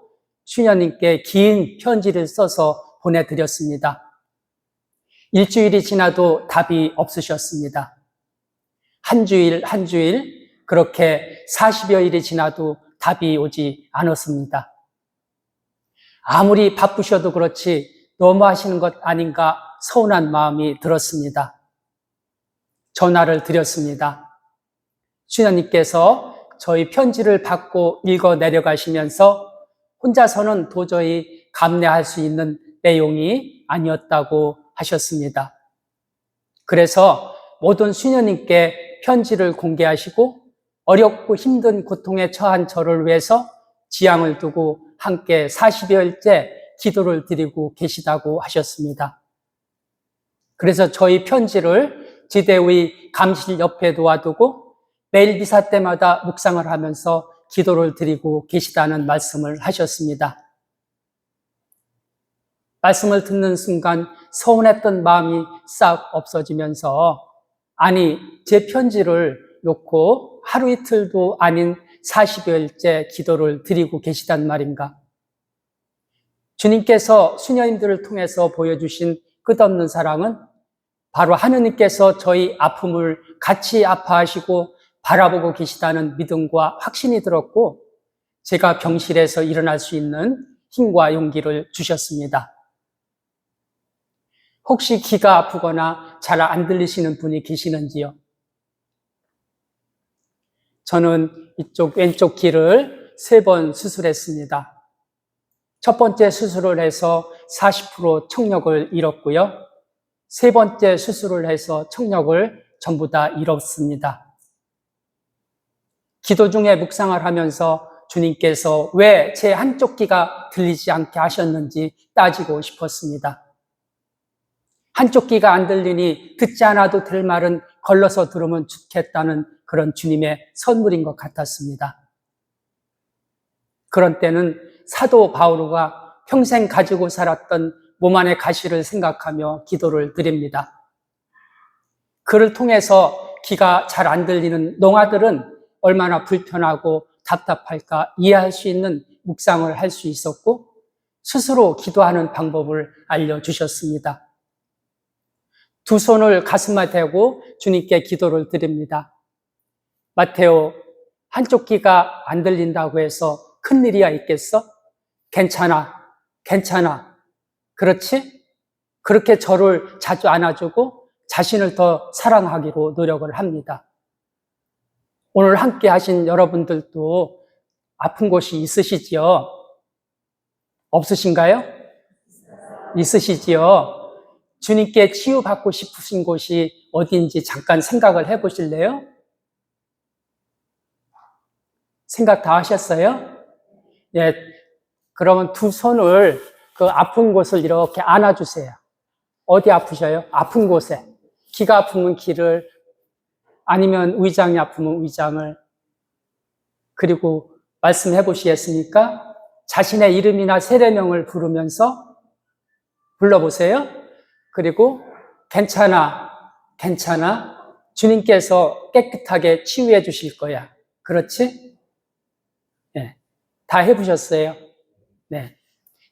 수녀님께 긴 편지를 써서 보내드렸습니다. 일주일이 지나도 답이 없으셨습니다. 한 주일 그렇게 40여일이 지나도 답이 오지 않았습니다. 아무리 바쁘셔도 그렇지 너무하시는 것 아닌가 서운한 마음이 들었습니다. 전화를 드렸습니다. 수녀님께서 저희 편지를 받고 읽어 내려가시면서 혼자서는 도저히 감내할 수 있는 내용이 아니었다고 하셨습니다. 그래서 모든 수녀님께 편지를 공개하시고 어렵고 힘든 고통에 처한 저를 위해서 지향을 두고 함께 40여일째 기도를 드리고 계시다고 하셨습니다. 그래서 저희 편지를 지대의 감실 옆에 놓아두고 매일 미사 때마다 묵상을 하면서 기도를 드리고 계시다는 말씀을 하셨습니다. 말씀을 듣는 순간 서운했던 마음이 싹 없어지면서 아니 제 편지를 놓고 하루 이틀도 아닌 40여일째 기도를 드리고 계시단 말인가. 주님께서 수녀님들을 통해서 보여주신 끝없는 사랑은 바로 하느님께서 저희 아픔을 같이 아파하시고 바라보고 계시다는 믿음과 확신이 들었고 제가 병실에서 일어날 수 있는 힘과 용기를 주셨습니다. 혹시 귀가 아프거나 잘 안 들리시는 분이 계시는지요? 저는 이쪽 왼쪽 귀를 3번 수술했습니다. 첫 번째 수술을 해서 40% 청력을 잃었고요. 3번째 수술을 해서 청력을 전부 다 잃었습니다. 기도 중에 묵상을 하면서 주님께서 왜 제 한쪽 귀가 들리지 않게 하셨는지 따지고 싶었습니다. 한쪽 귀가 안 들리니 듣지 않아도 될 말은 걸러서 들으면 좋겠다는 그런 주님의 선물인 것 같았습니다. 그런 때는 사도 바오로가 평생 가지고 살았던 몸 안의 가시를 생각하며 기도를 드립니다. 그를 통해서 귀가 잘 안 들리는 농아들은 얼마나 불편하고 답답할까 이해할 수 있는 묵상을 할 수 있었고 스스로 기도하는 방법을 알려주셨습니다. 두 손을 가슴에 대고 주님께 기도를 드립니다. 마테오 한쪽 귀가 안 들린다고 해서 큰일이야 있겠어? 괜찮아, 괜찮아. 그렇지? 그렇게 저를 자주 안아주고 자신을 더 사랑하기로 노력을 합니다. 오늘 함께 하신 여러분들도 아픈 곳이 있으시지요? 없으신가요? 있으시지요? 주님께 치유받고 싶으신 곳이 어디인지 잠깐 생각을 해보실래요? 생각 다 하셨어요? 예, 그러면 두 손을 그 아픈 곳을 이렇게 안아주세요. 어디 아프셔요? 아픈 곳에. 귀가 아프면 귀를, 아니면 위장이 아프면 위장을. 그리고 말씀해 보시겠습니까? 자신의 이름이나 세례명을 부르면서 불러보세요. 그리고 괜찮아, 괜찮아. 주님께서 깨끗하게 치유해 주실 거야. 그렇지? 네, 다 해보셨어요. 네.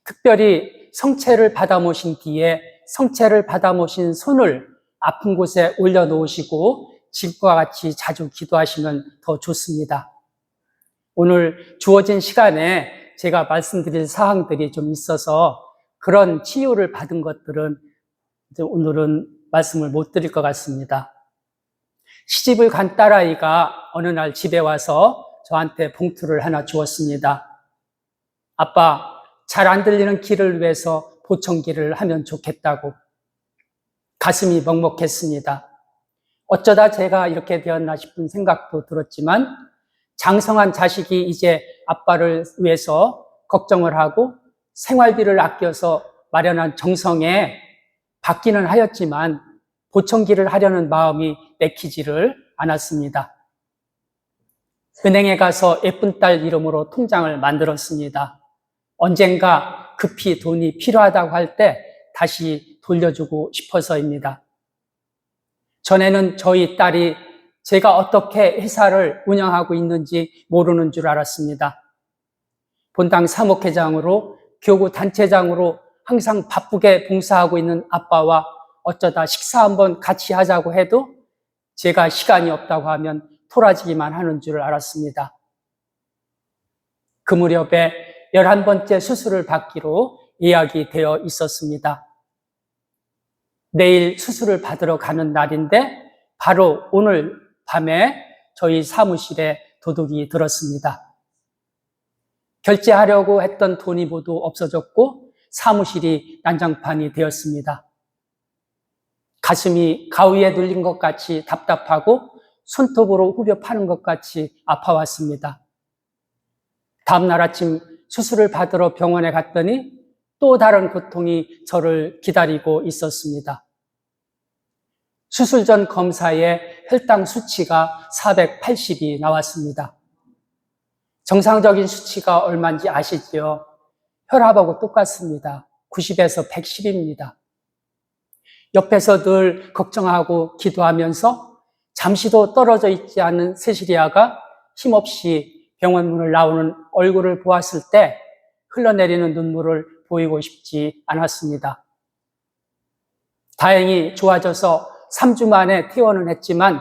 특별히 성체를 받아 모신 뒤에 성체를 받아 모신 손을 아픈 곳에 올려놓으시고 지금과 같이 자주 기도하시면 더 좋습니다. 오늘 주어진 시간에 제가 말씀드릴 사항들이 좀 있어서 그런 치유를 받은 것들은 오늘은 말씀을 못 드릴 것 같습니다. 시집을 간 딸아이가 어느 날 집에 와서 저한테 봉투를 하나 주었습니다. 아빠, 잘 안 들리는 귀를 위해서 보청기를 하면 좋겠다고. 가슴이 먹먹했습니다. 어쩌다 제가 이렇게 되었나 싶은 생각도 들었지만 장성한 자식이 이제 아빠를 위해서 걱정을 하고 생활비를 아껴서 마련한 정성에 받기는 하였지만 보청기를 하려는 마음이 내키지를 않았습니다. 은행에 가서 예쁜 딸 이름으로 통장을 만들었습니다. 언젠가 급히 돈이 필요하다고 할 때 다시 돌려주고 싶어서입니다. 전에는 저희 딸이 제가 어떻게 회사를 운영하고 있는지 모르는 줄 알았습니다. 본당 사목회장으로 교구 단체장으로 항상 바쁘게 봉사하고 있는 아빠와 어쩌다 식사 한번 같이 하자고 해도 제가 시간이 없다고 하면 토라지기만 하는 줄 알았습니다. 그 무렵에 11번째 수술을 받기로 예약이 되어 있었습니다. 내일 수술을 받으러 가는 날인데 바로 오늘 밤에 저희 사무실에 도둑이 들었습니다. 결제하려고 했던 돈이 모두 없어졌고 사무실이 난장판이 되었습니다. 가슴이 가위에 눌린 것 같이 답답하고 손톱으로 후벼 파는 것 같이 아파왔습니다. 다음날 아침 수술을 받으러 병원에 갔더니 또 다른 고통이 저를 기다리고 있었습니다. 수술 전 검사에 혈당 수치가 480이 나왔습니다. 정상적인 수치가 얼마인지 아시죠? 혈압하고 똑같습니다. 90에서 110입니다. 옆에서 늘 걱정하고 기도하면서 잠시도 떨어져 있지 않은 세시리아가 힘없이 병원 문을 나오는 얼굴을 보았을 때 흘러내리는 눈물을 보이고 싶지 않았습니다. 다행히 좋아져서 3주 만에 퇴원은 했지만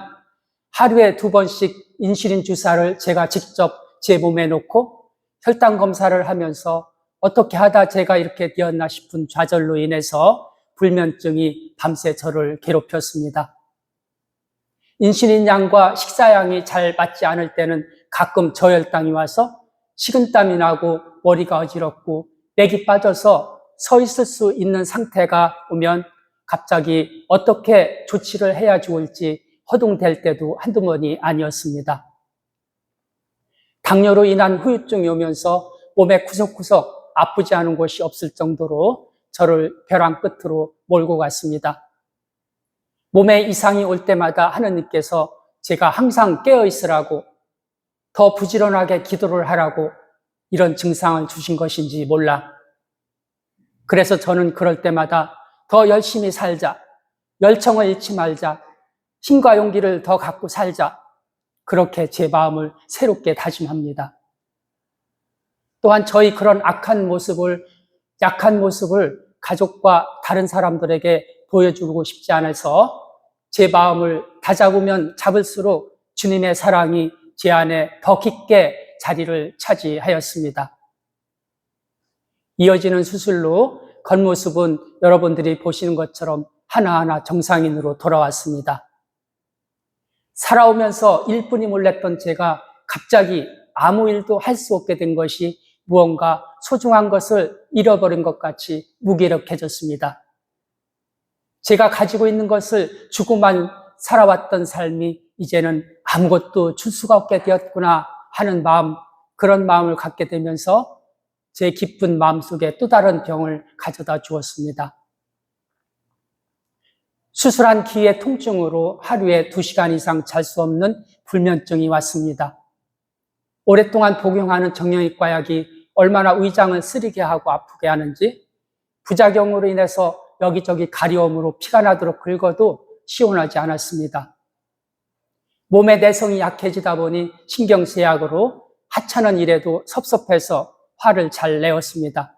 하루에 2번씩 인슐린 주사를 제가 직접 제 몸에 놓고 혈당 검사를 하면서 어떻게 하다 제가 이렇게 되었나 싶은 좌절로 인해서 불면증이 밤새 저를 괴롭혔습니다. 인슐린 양과 식사량이 잘 맞지 않을 때는 가끔 저혈당이 와서 식은땀이 나고 머리가 어지럽고 맥이 빠져서 서 있을 수 있는 상태가 오면 갑자기 어떻게 조치를 해야 좋을지 허둥댈 때도 한두 번이 아니었습니다. 당뇨로 인한 후유증이 오면서 몸에 구석구석 아프지 않은 곳이 없을 정도로 저를 벼랑 끝으로 몰고 갔습니다. 몸에 이상이 올 때마다 하느님께서 제가 항상 깨어 있으라고, 더 부지런하게 기도를 하라고 이런 증상을 주신 것인지 몰라. 그래서 저는 그럴 때마다 더 열심히 살자, 열정을 잃지 말자, 힘과 용기를 더 갖고 살자, 그렇게 제 마음을 새롭게 다짐합니다. 또한 저희 그런 약한 모습을 가족과 다른 사람들에게 보여주고 싶지 않아서 제 마음을 다잡으면 잡을수록 주님의 사랑이 제 안에 더 깊게 자리를 차지하였습니다. 이어지는 수술로 겉모습은 여러분들이 보시는 것처럼 하나하나 정상인으로 돌아왔습니다. 살아오면서 일뿐이 몰랐던 제가 갑자기 아무 일도 할 수 없게 된 것이 무언가 소중한 것을 잃어버린 것 같이 무기력해졌습니다. 제가 가지고 있는 것을 주고만 살아왔던 삶이 이제는 아무것도 줄 수가 없게 되었구나 하는 마음, 그런 마음을 갖게 되면서 제 기쁜 마음속에 또 다른 병을 가져다 주었습니다. 수술한 귀의 통증으로 하루에 2시간 이상 잘 수 없는 불면증이 왔습니다. 오랫동안 복용하는 정형외과 약이 얼마나 위장을 쓰리게 하고 아프게 하는지, 부작용으로 인해서 여기저기 가려움으로 피가 나도록 긁어도 시원하지 않았습니다. 몸의 내성이 약해지다 보니 신경쇠약으로 하찮은 일에도 섭섭해서 화를 잘 내었습니다.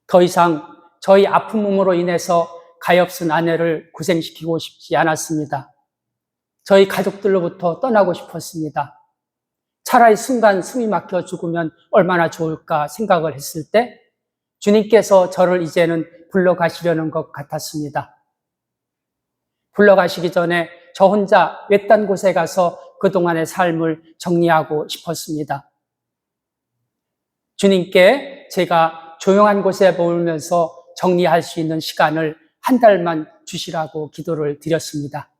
더 이상 저희 아픈 몸으로 인해서 가엾은 아내를 고생시키고 싶지 않았습니다. 저희 가족들로부터 떠나고 싶었습니다. 차라리 순간 숨이 막혀 죽으면 얼마나 좋을까 생각을 했을 때 주님께서 저를 이제는 불러가시려는 것 같았습니다. 불러가시기 전에 저 혼자 외딴 곳에 가서 그동안의 삶을 정리하고 싶었습니다. 주님께 제가 조용한 곳에 머물면서 정리할 수 있는 시간을 한 달만 주시라고 기도를 드렸습니다.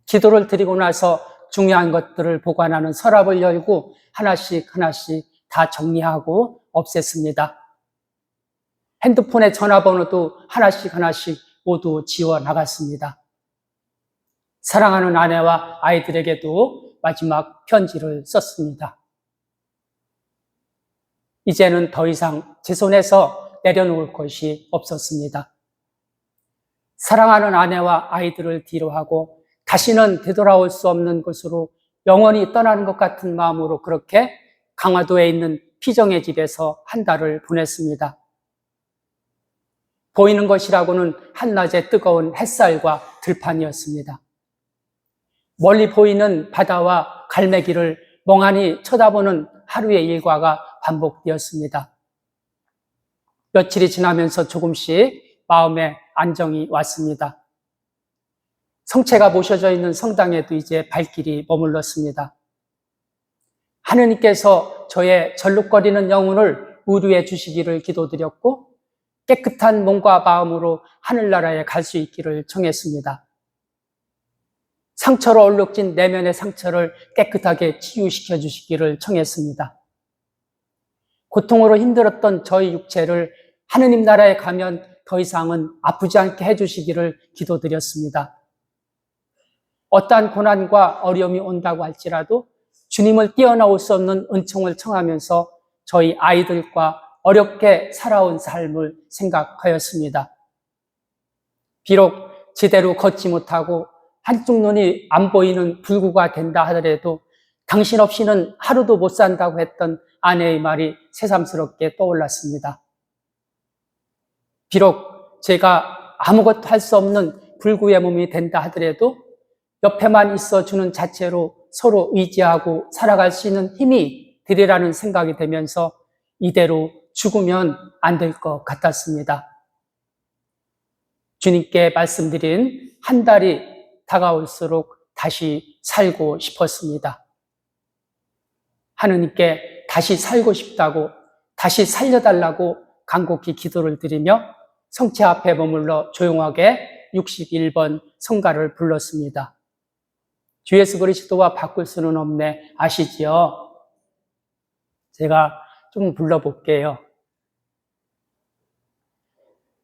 기도를 드리고 나서 중요한 것들을 보관하는 서랍을 열고 하나씩 다 정리하고 없앴습니다. 핸드폰의 전화번호도 하나씩 모두 지워 나갔습니다. 사랑하는 아내와 아이들에게도 마지막 편지를 썼습니다. 이제는 더 이상 제 손에서 내려놓을 것이 없었습니다. 사랑하는 아내와 아이들을 뒤로하고 다시는 되돌아올 수 없는 곳으로 영원히 떠나는 것 같은 마음으로 그렇게 강화도에 있는 피정의 집에서 한 달을 보냈습니다. 보이는 것이라고는 한낮의 뜨거운 햇살과 들판이었습니다. 멀리 보이는 바다와 갈매기를 멍하니 쳐다보는 하루의 일과가 반복되었습니다. 며칠이 지나면서 조금씩 마음의 안정이 왔습니다. 성체가 모셔져 있는 성당에도 이제 발길이 머물렀습니다. 하느님께서 저의 절룩거리는 영혼을 의류해 주시기를 기도드렸고 깨끗한 몸과 마음으로 하늘나라에 갈 수 있기를 청했습니다. 상처로 얼룩진 내면의 상처를 깨끗하게 치유시켜 주시기를 청했습니다. 고통으로 힘들었던 저희 육체를 하느님 나라에 가면 더 이상은 아프지 않게 해주시기를 기도드렸습니다. 어떠한 고난과 어려움이 온다고 할지라도 주님을 뛰어넘을 수 없는 은총을 청하면서 저희 아이들과 어렵게 살아온 삶을 생각하였습니다. 비록 제대로 걷지 못하고 한쪽 눈이 안 보이는 불구가 된다 하더라도 당신 없이는 하루도 못 산다고 했던 아내의 말이 새삼스럽게 떠올랐습니다. 비록 제가 아무것도 할 수 없는 불구의 몸이 된다 하더라도 옆에만 있어주는 자체로 서로 의지하고 살아갈 수 있는 힘이 되리라는 생각이 되면서 이대로 죽으면 안 될 것 같았습니다. 주님께 말씀드린 한 달이 다가올수록 다시 살고 싶었습니다. 하느님께 다시 살고 싶다고, 다시 살려달라고 간곡히 기도를 드리며 성체 앞에 머물러 조용하게 61번 성가를 불렀습니다. 주 예수 그리스도와 바꿀 수는 없네 아시지요? 제가 좀 불러볼게요.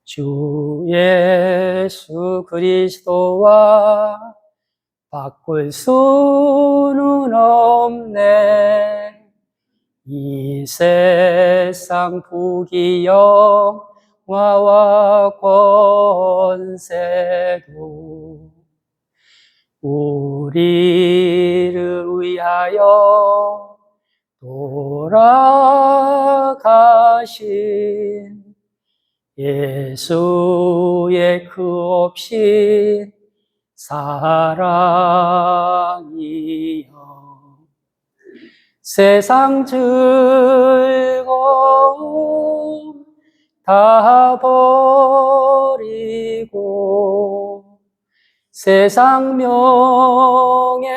주 예수 그리스도와 바꿀 수는 없네. 이 세상 부귀영화와 권세도 우리를 위하여 돌아가신 예수의 그 없이 사랑이여 세상 즐거움 다 버리고 세상 명예도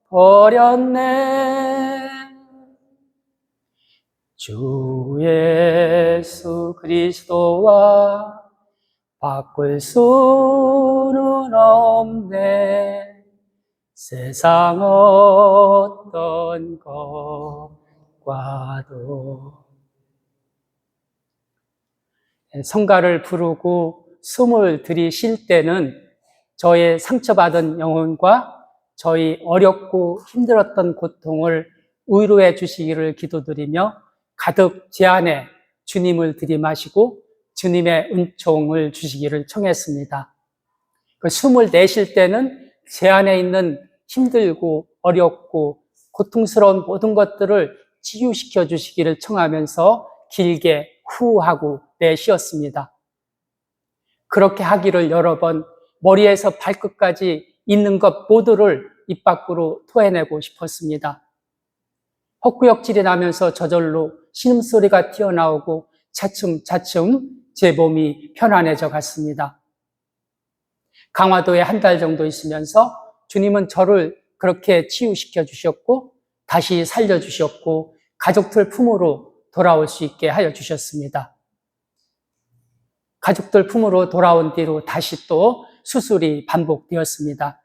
버렸네. 주 예수 그리스도와 바꿀 수는 없네. 세상 어떤 것과도. 성가를 부르고 숨을 들이쉴 때는 저의 상처받은 영혼과 저희 어렵고 힘들었던 고통을 위로해 주시기를 기도드리며 가득 제 안에 주님을 들이마시고 주님의 은총을 주시기를 청했습니다. 그 숨을 내쉴 때는 제 안에 있는 힘들고 어렵고 고통스러운 모든 것들을 치유시켜 주시기를 청하면서 길게 후하고 내쉬었습니다. 그렇게 하기를 여러 번 머리에서 발끝까지 있는 것 모두를 입 밖으로 토해내고 싶었습니다. 헛구역질이 나면서 저절로 신음소리가 튀어나오고 차츰차츰 제 몸이 편안해져 갔습니다. 강화도에 한 달 정도 있으면서 주님은 저를 그렇게 치유시켜 주셨고 다시 살려주셨고 가족들 품으로 돌아올 수 있게 하여 주셨습니다. 가족들 품으로 돌아온 뒤로 다시 또 수술이 반복되었습니다.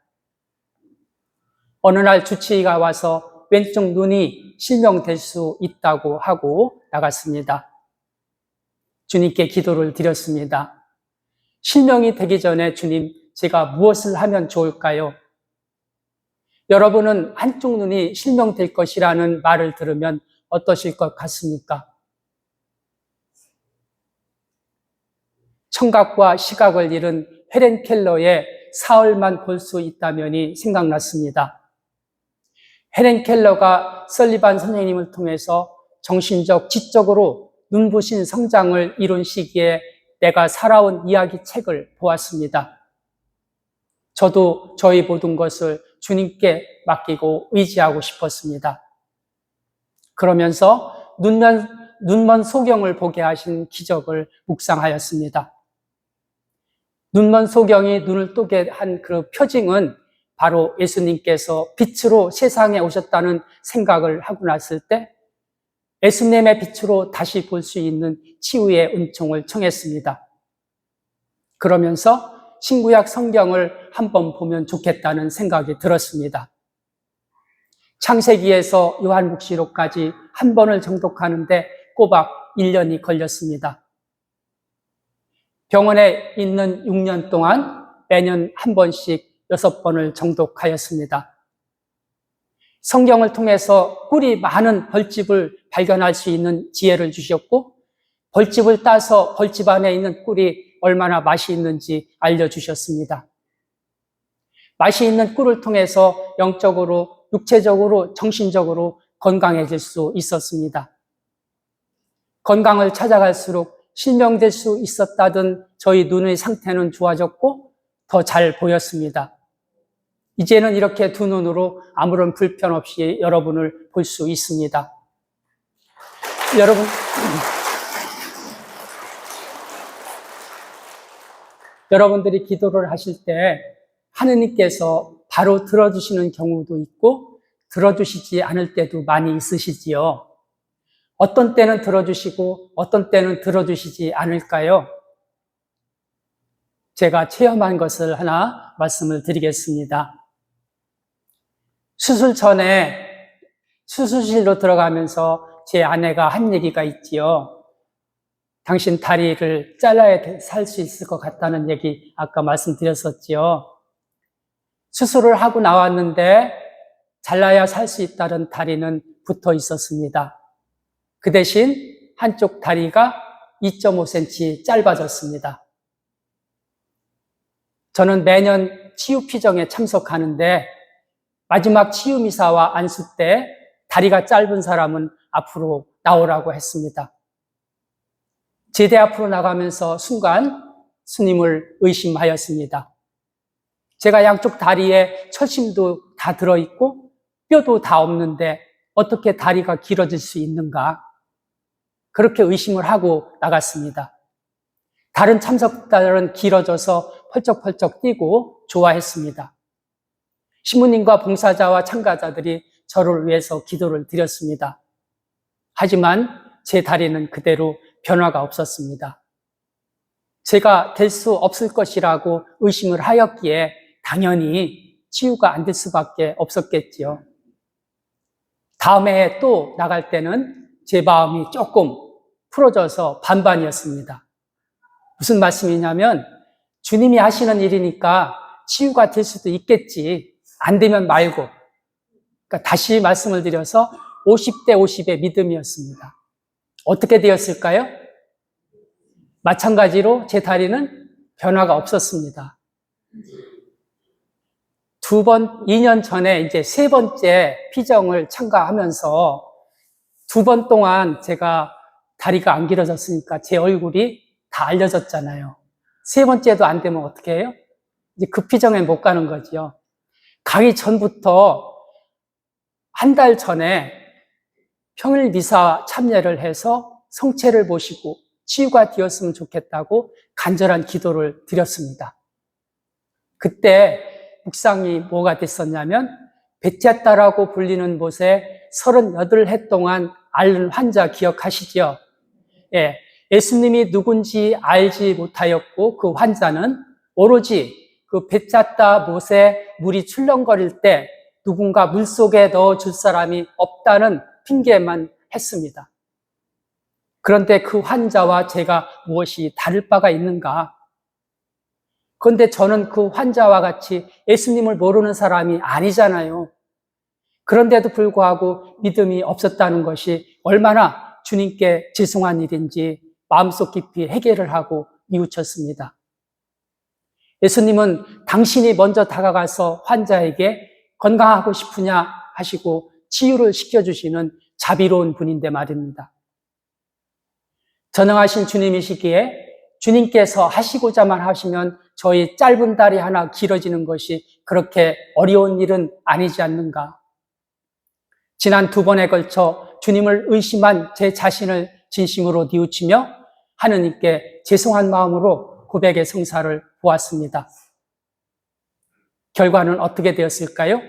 어느 날 주치의가 와서 왼쪽 눈이 실명될 수 있다고 하고 나갔습니다. 주님께 기도를 드렸습니다. 실명이 되기 전에 주님, 제가 무엇을 하면 좋을까요? 여러분은 한쪽 눈이 실명될 것이라는 말을 들으면 어떠실 것 같습니까? 청각과 시각을 잃은 헬렌 켈러의 사흘만 볼 수 있다면이 생각났습니다. 헬렌 켈러가 설리반 선생님을 통해서 정신적, 지적으로 눈부신 성장을 이룬 시기에 내가 살아온 이야기 책을 보았습니다. 저도 저희 모든 것을 주님께 맡기고 의지하고 싶었습니다. 그러면서 눈먼 소경을 보게 하신 기적을 묵상하였습니다. 눈먼 소경이 눈을 뜨게 한 그 표징은 바로 예수님께서 빛으로 세상에 오셨다는 생각을 하고 났을 때 예수님의 빛으로 다시 볼 수 있는 치유의 은총을 청했습니다. 그러면서 신구약 성경을 한번 보면 좋겠다는 생각이 들었습니다. 창세기에서 요한복시록까지 한 번을 정독하는데 꼬박 1년이 걸렸습니다. 병원에 있는 6년 동안 매년 한 번씩 6번을 정독하였습니다. 성경을 통해서 꿀이 많은 벌집을 발견할 수 있는 지혜를 주셨고 벌집을 따서 벌집 안에 있는 꿀이 얼마나 맛이 있는지 알려주셨습니다. 맛이 있는 꿀을 통해서 영적으로, 육체적으로, 정신적으로 건강해질 수 있었습니다. 건강을 찾아갈수록 실명될 수 있었다던 저희 눈의 상태는 좋아졌고 더 잘 보였습니다. 이제는 이렇게 두 눈으로 아무런 불편 없이 여러분을 볼 수 있습니다. 여러분들이 기도를 하실 때 하느님께서 바로 들어주시는 경우도 있고 들어주시지 않을 때도 많이 있으시지요. 어떤 때는 들어주시고 어떤 때는 들어주시지 않을까요? 제가 체험한 것을 하나 말씀을 드리겠습니다. 수술 전에 수술실로 들어가면서 제 아내가 한 얘기가 있지요. 당신 다리를 잘라야 살 수 있을 것 같다는 얘기 아까 말씀드렸었지요. 수술을 하고 나왔는데 잘라야 살 수 있다는 다리는 붙어 있었습니다. 그 대신 한쪽 다리가 2.5cm 짧아졌습니다. 저는 매년 치유피정에 참석하는데 마지막 치유미사와 안수 때 다리가 짧은 사람은 앞으로 나오라고 했습니다. 제대 앞으로 나가면서 순간 스님을 의심하였습니다. 제가 양쪽 다리에 철심도 다 들어있고 뼈도 다 없는데 어떻게 다리가 길어질 수 있는가? 그렇게 의심을 하고 나갔습니다. 다른 참석자들은 길어져서 펄쩍펄쩍 뛰고 좋아했습니다. 신부님과 봉사자와 참가자들이 저를 위해서 기도를 드렸습니다. 하지만 제 다리는 그대로 변화가 없었습니다. 제가 될 수 없을 것이라고 의심을 하였기에 당연히 치유가 안 될 수밖에 없었겠지요. 다음에 또 나갈 때는 제 마음이 조금 풀어져서 반반이었습니다. 무슨 말씀이냐면 주님이 하시는 일이니까 치유가 될 수도 있겠지. 안 되면 말고. 그러니까 다시 말씀을 드려서 50대 50의 믿음이었습니다. 어떻게 되었을까요? 마찬가지로 제 다리는 변화가 없었습니다. 2년 전에 이제 3번째 피정을 참가하면서 2번 동안 제가 다리가 안 길어졌으니까 제 얼굴이 다 알려졌잖아요. 3번째도 안 되면 어떻게 해요? 이제 그 피정에 못 가는 거죠. 가기 전부터 한 달 전에 평일 미사 참여를 해서 성체를 모시고 치유가 되었으면 좋겠다고 간절한 기도를 드렸습니다. 그때 묵상이 뭐가 됐었냐면 베티아타라고 불리는 못에 38해 동안 앓는 환자 기억하시죠? 예, 예수님이 누군지 알지 못하였고 그 환자는 오로지 그 베티아타 못에 물이 출렁거릴 때 누군가 물속에 넣어줄 사람이 없다는 핑계만 했습니다. 그런데 그 환자와 제가 무엇이 다를 바가 있는가? 그런데 저는 그 환자와 같이 예수님을 모르는 사람이 아니잖아요. 그런데도 불구하고 믿음이 없었다는 것이 얼마나 주님께 죄송한 일인지 마음속 깊이 해결을 하고 뉘우쳤습니다. 예수님은 당신이 먼저 다가가서 환자에게 건강하고 싶으냐 하시고 치유를 시켜주시는 자비로운 분인데 말입니다. 전능하신 주님이시기에 주님께서 하시고자만 하시면 저희 짧은 다리 하나 길어지는 것이 그렇게 어려운 일은 아니지 않는가. 지난 2번에 걸쳐 주님을 의심한 제 자신을 진심으로 뉘우치며 하느님께 죄송한 마음으로 고백의 성사를 보았습니다. 결과는 어떻게 되었을까요?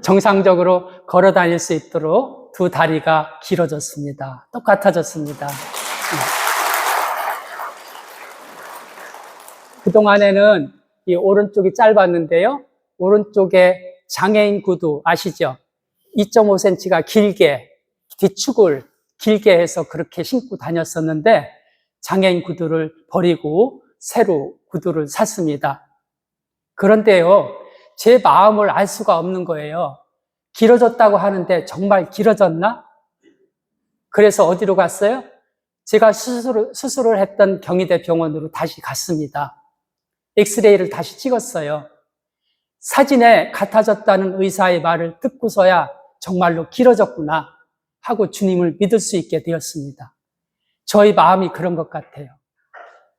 정상적으로 걸어 다닐 수 있도록 2 다리가 길어졌습니다. 똑같아졌습니다. 그동안에는 이 오른쪽이 짧았는데요. 오른쪽에 장애인 구두 아시죠? 2.5cm가 길게 뒤축을 길게 해서 그렇게 신고 다녔었는데 장애인 구두를 버리고 새로 구두를 샀습니다. 그런데요, 제 마음을 알 수가 없는 거예요. 길어졌다고 하는데 정말 길어졌나? 그래서 어디로 갔어요? 제가 수술을 했던 경희대 병원으로 다시 갔습니다. 엑스레이를 다시 찍었어요. 사진에 같아졌다는 의사의 말을 듣고서야 정말로 길어졌구나 하고 주님을 믿을 수 있게 되었습니다. 저희 마음이 그런 것 같아요.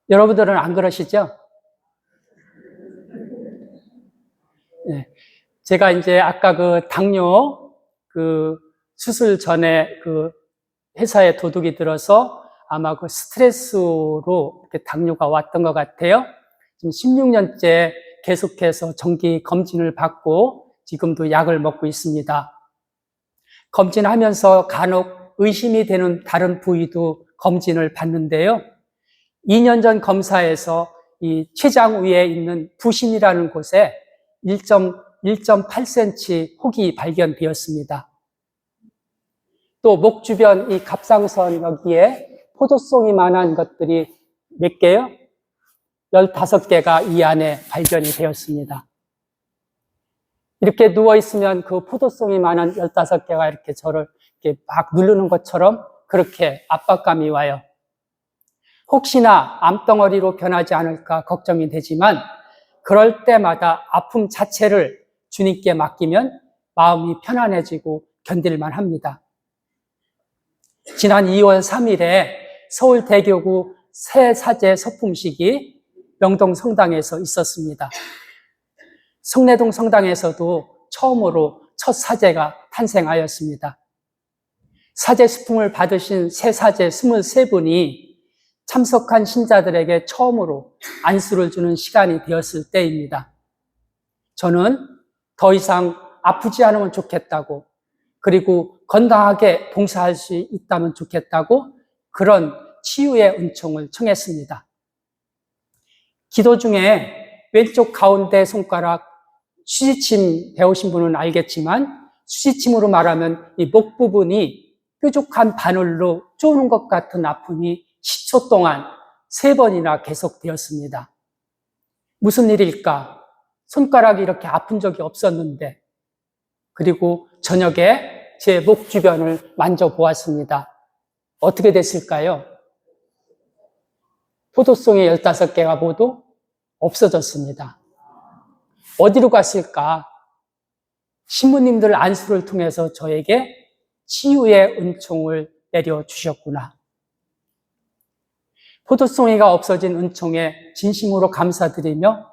여러분들은 안 그러시죠? 네. 제가 이제 아까 그 당뇨 수술 전에 회사에 도둑이 들어서 아마 그 스트레스로 이렇게 당뇨가 왔던 것 같아요. 지금 16년째 계속해서 정기 검진을 받고 지금도 약을 먹고 있습니다. 검진하면서 간혹 의심이 되는 다른 부위도 검진을 받는데요. 2년 전 검사에서 이 췌장 위에 있는 부신이라는 곳에 1.8cm 혹이 발견되었습니다. 또 목 주변 이 갑상선 여기에 포도송이만한 것들이 몇 개요? 15개가 이 안에 발견이 되었습니다. 이렇게 누워있으면 그 포도송이만한 15개가 이렇게 저를 이렇게 막 누르는 것처럼 그렇게 압박감이 와요. 혹시나 암덩어리로 변하지 않을까 걱정이 되지만 그럴 때마다 아픔 자체를 주님께 맡기면 마음이 편안해지고 견딜만 합니다. 지난 2월 3일에 서울대교구 새 사제 서품식이 명동 성당에서 있었습니다. 성내동 성당에서도 처음으로 첫 사제가 탄생하였습니다. 사제 수품을 받으신 새 사제 23분이 참석한 신자들에게 처음으로 안수를 주는 시간이 되었을 때입니다. 저는 더 이상 아프지 않으면 좋겠다고, 그리고 건강하게 봉사할 수 있다면 좋겠다고 그런 치유의 은총을 청했습니다. 기도 중에 왼쪽 가운데 손가락 수지침 배우신 분은 알겠지만 수지침으로 말하면 이 목 부분이 뾰족한 바늘로 쪼는 것 같은 아픔이 10초 동안 3번이나 계속되었습니다. 무슨 일일까? 손가락이 이렇게 아픈 적이 없었는데, 그리고 저녁에 제 목 주변을 만져보았습니다. 어떻게 됐을까요? 포도송이 15개가 모두 없어졌습니다. 어디로 갔을까? 신부님들 안수를 통해서 저에게 치유의 은총을 내려주셨구나. 포도송이가 없어진 은총에 진심으로 감사드리며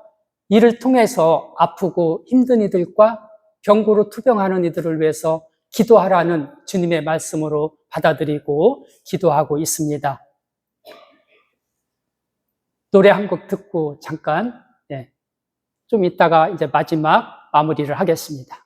이를 통해서 아프고 힘든 이들과 병고로 투병하는 이들을 위해서 기도하라는 주님의 말씀으로 받아들이고 기도하고 있습니다. 노래 한 곡 듣고 잠깐 좀 이따가 이제 마지막 마무리를 하겠습니다.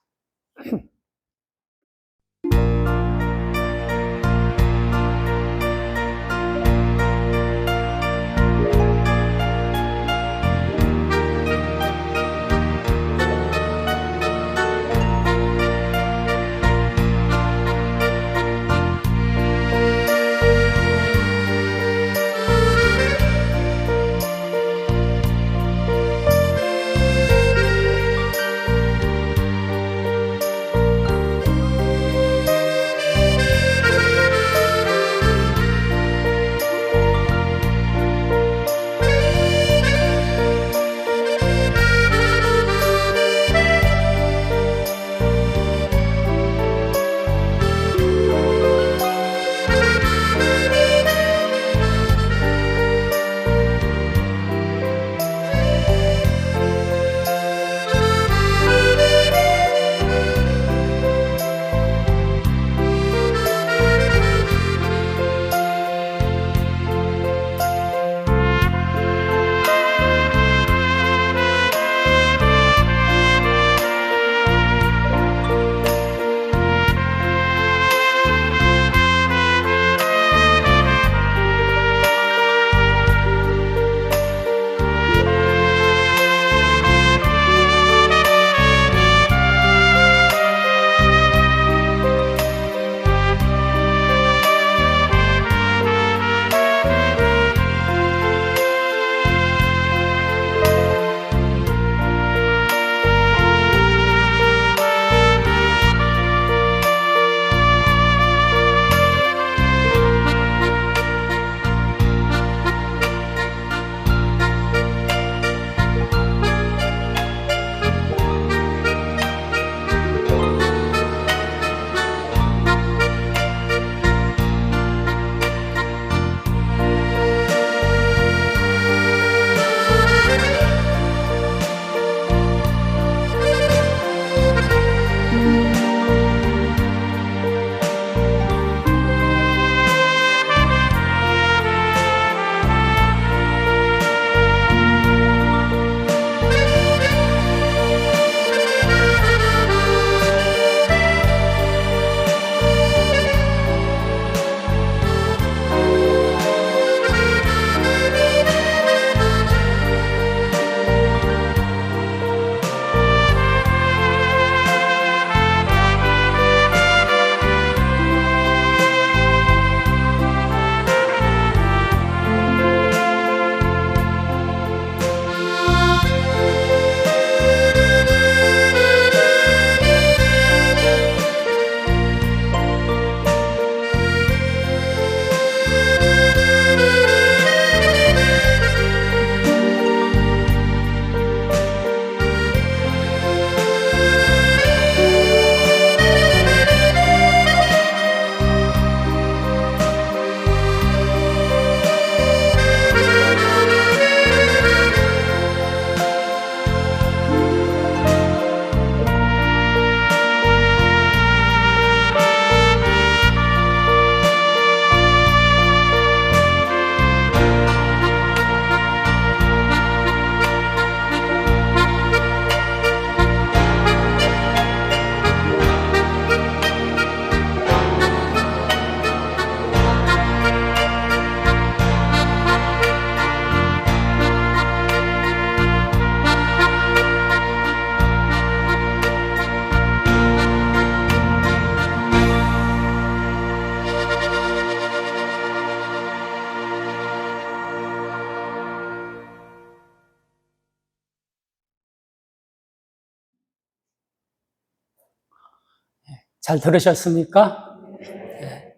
잘 들으셨습니까? 네.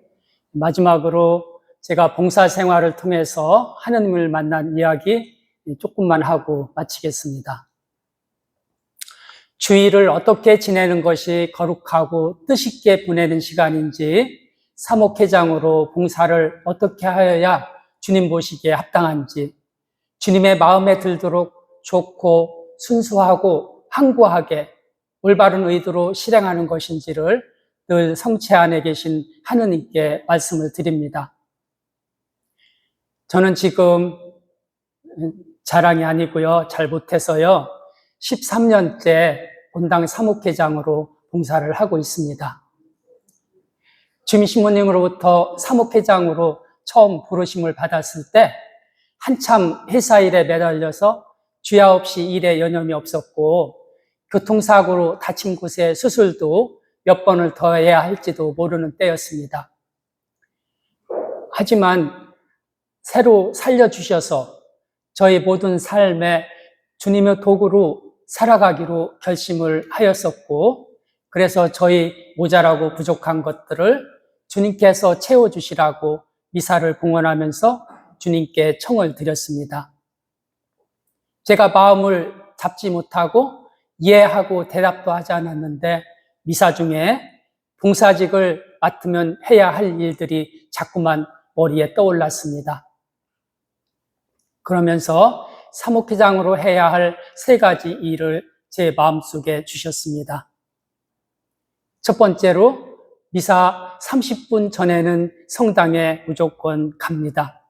마지막으로 제가 봉사 생활을 통해서 하느님을 만난 이야기 조금만 하고 마치겠습니다. 주일을 어떻게 지내는 것이 거룩하고 뜻있게 보내는 시간인지, 사목회장으로 봉사를 어떻게 하여야 주님 보시기에 합당한지, 주님의 마음에 들도록 좋고 순수하고 항구하게 올바른 의도로 실행하는 것인지를 늘 성체 안에 계신 하느님께 말씀을 드립니다. 저는 지금 자랑이 아니고요, 잘 못해서요, 13년째 본당 사목회장으로 봉사를 하고 있습니다. 주임 신부님으로부터 사목회장으로 처음 부르심을 받았을 때 한참 회사 일에 매달려서 주야 없이 일에 여념이 없었고, 교통사고로 다친 곳에 수술도 몇 번을 더 해야 할지도 모르는 때였습니다. 하지만 새로 살려주셔서 저희 모든 삶에 주님의 도구로 살아가기로 결심을 하였었고, 그래서 저희 모자라고 부족한 것들을 주님께서 채워주시라고 미사를 봉헌하면서 주님께 청을 드렸습니다. 제가 마음을 잡지 못하고 이해하고 대답도 하지 않았는데, 미사 중에 봉사직을 맡으면 해야 할 일들이 자꾸만 머리에 떠올랐습니다. 그러면서 사목회장으로 해야 할 3가지 일을 제 마음속에 주셨습니다. 첫 번째로 미사 30분 전에는 성당에 무조건 갑니다.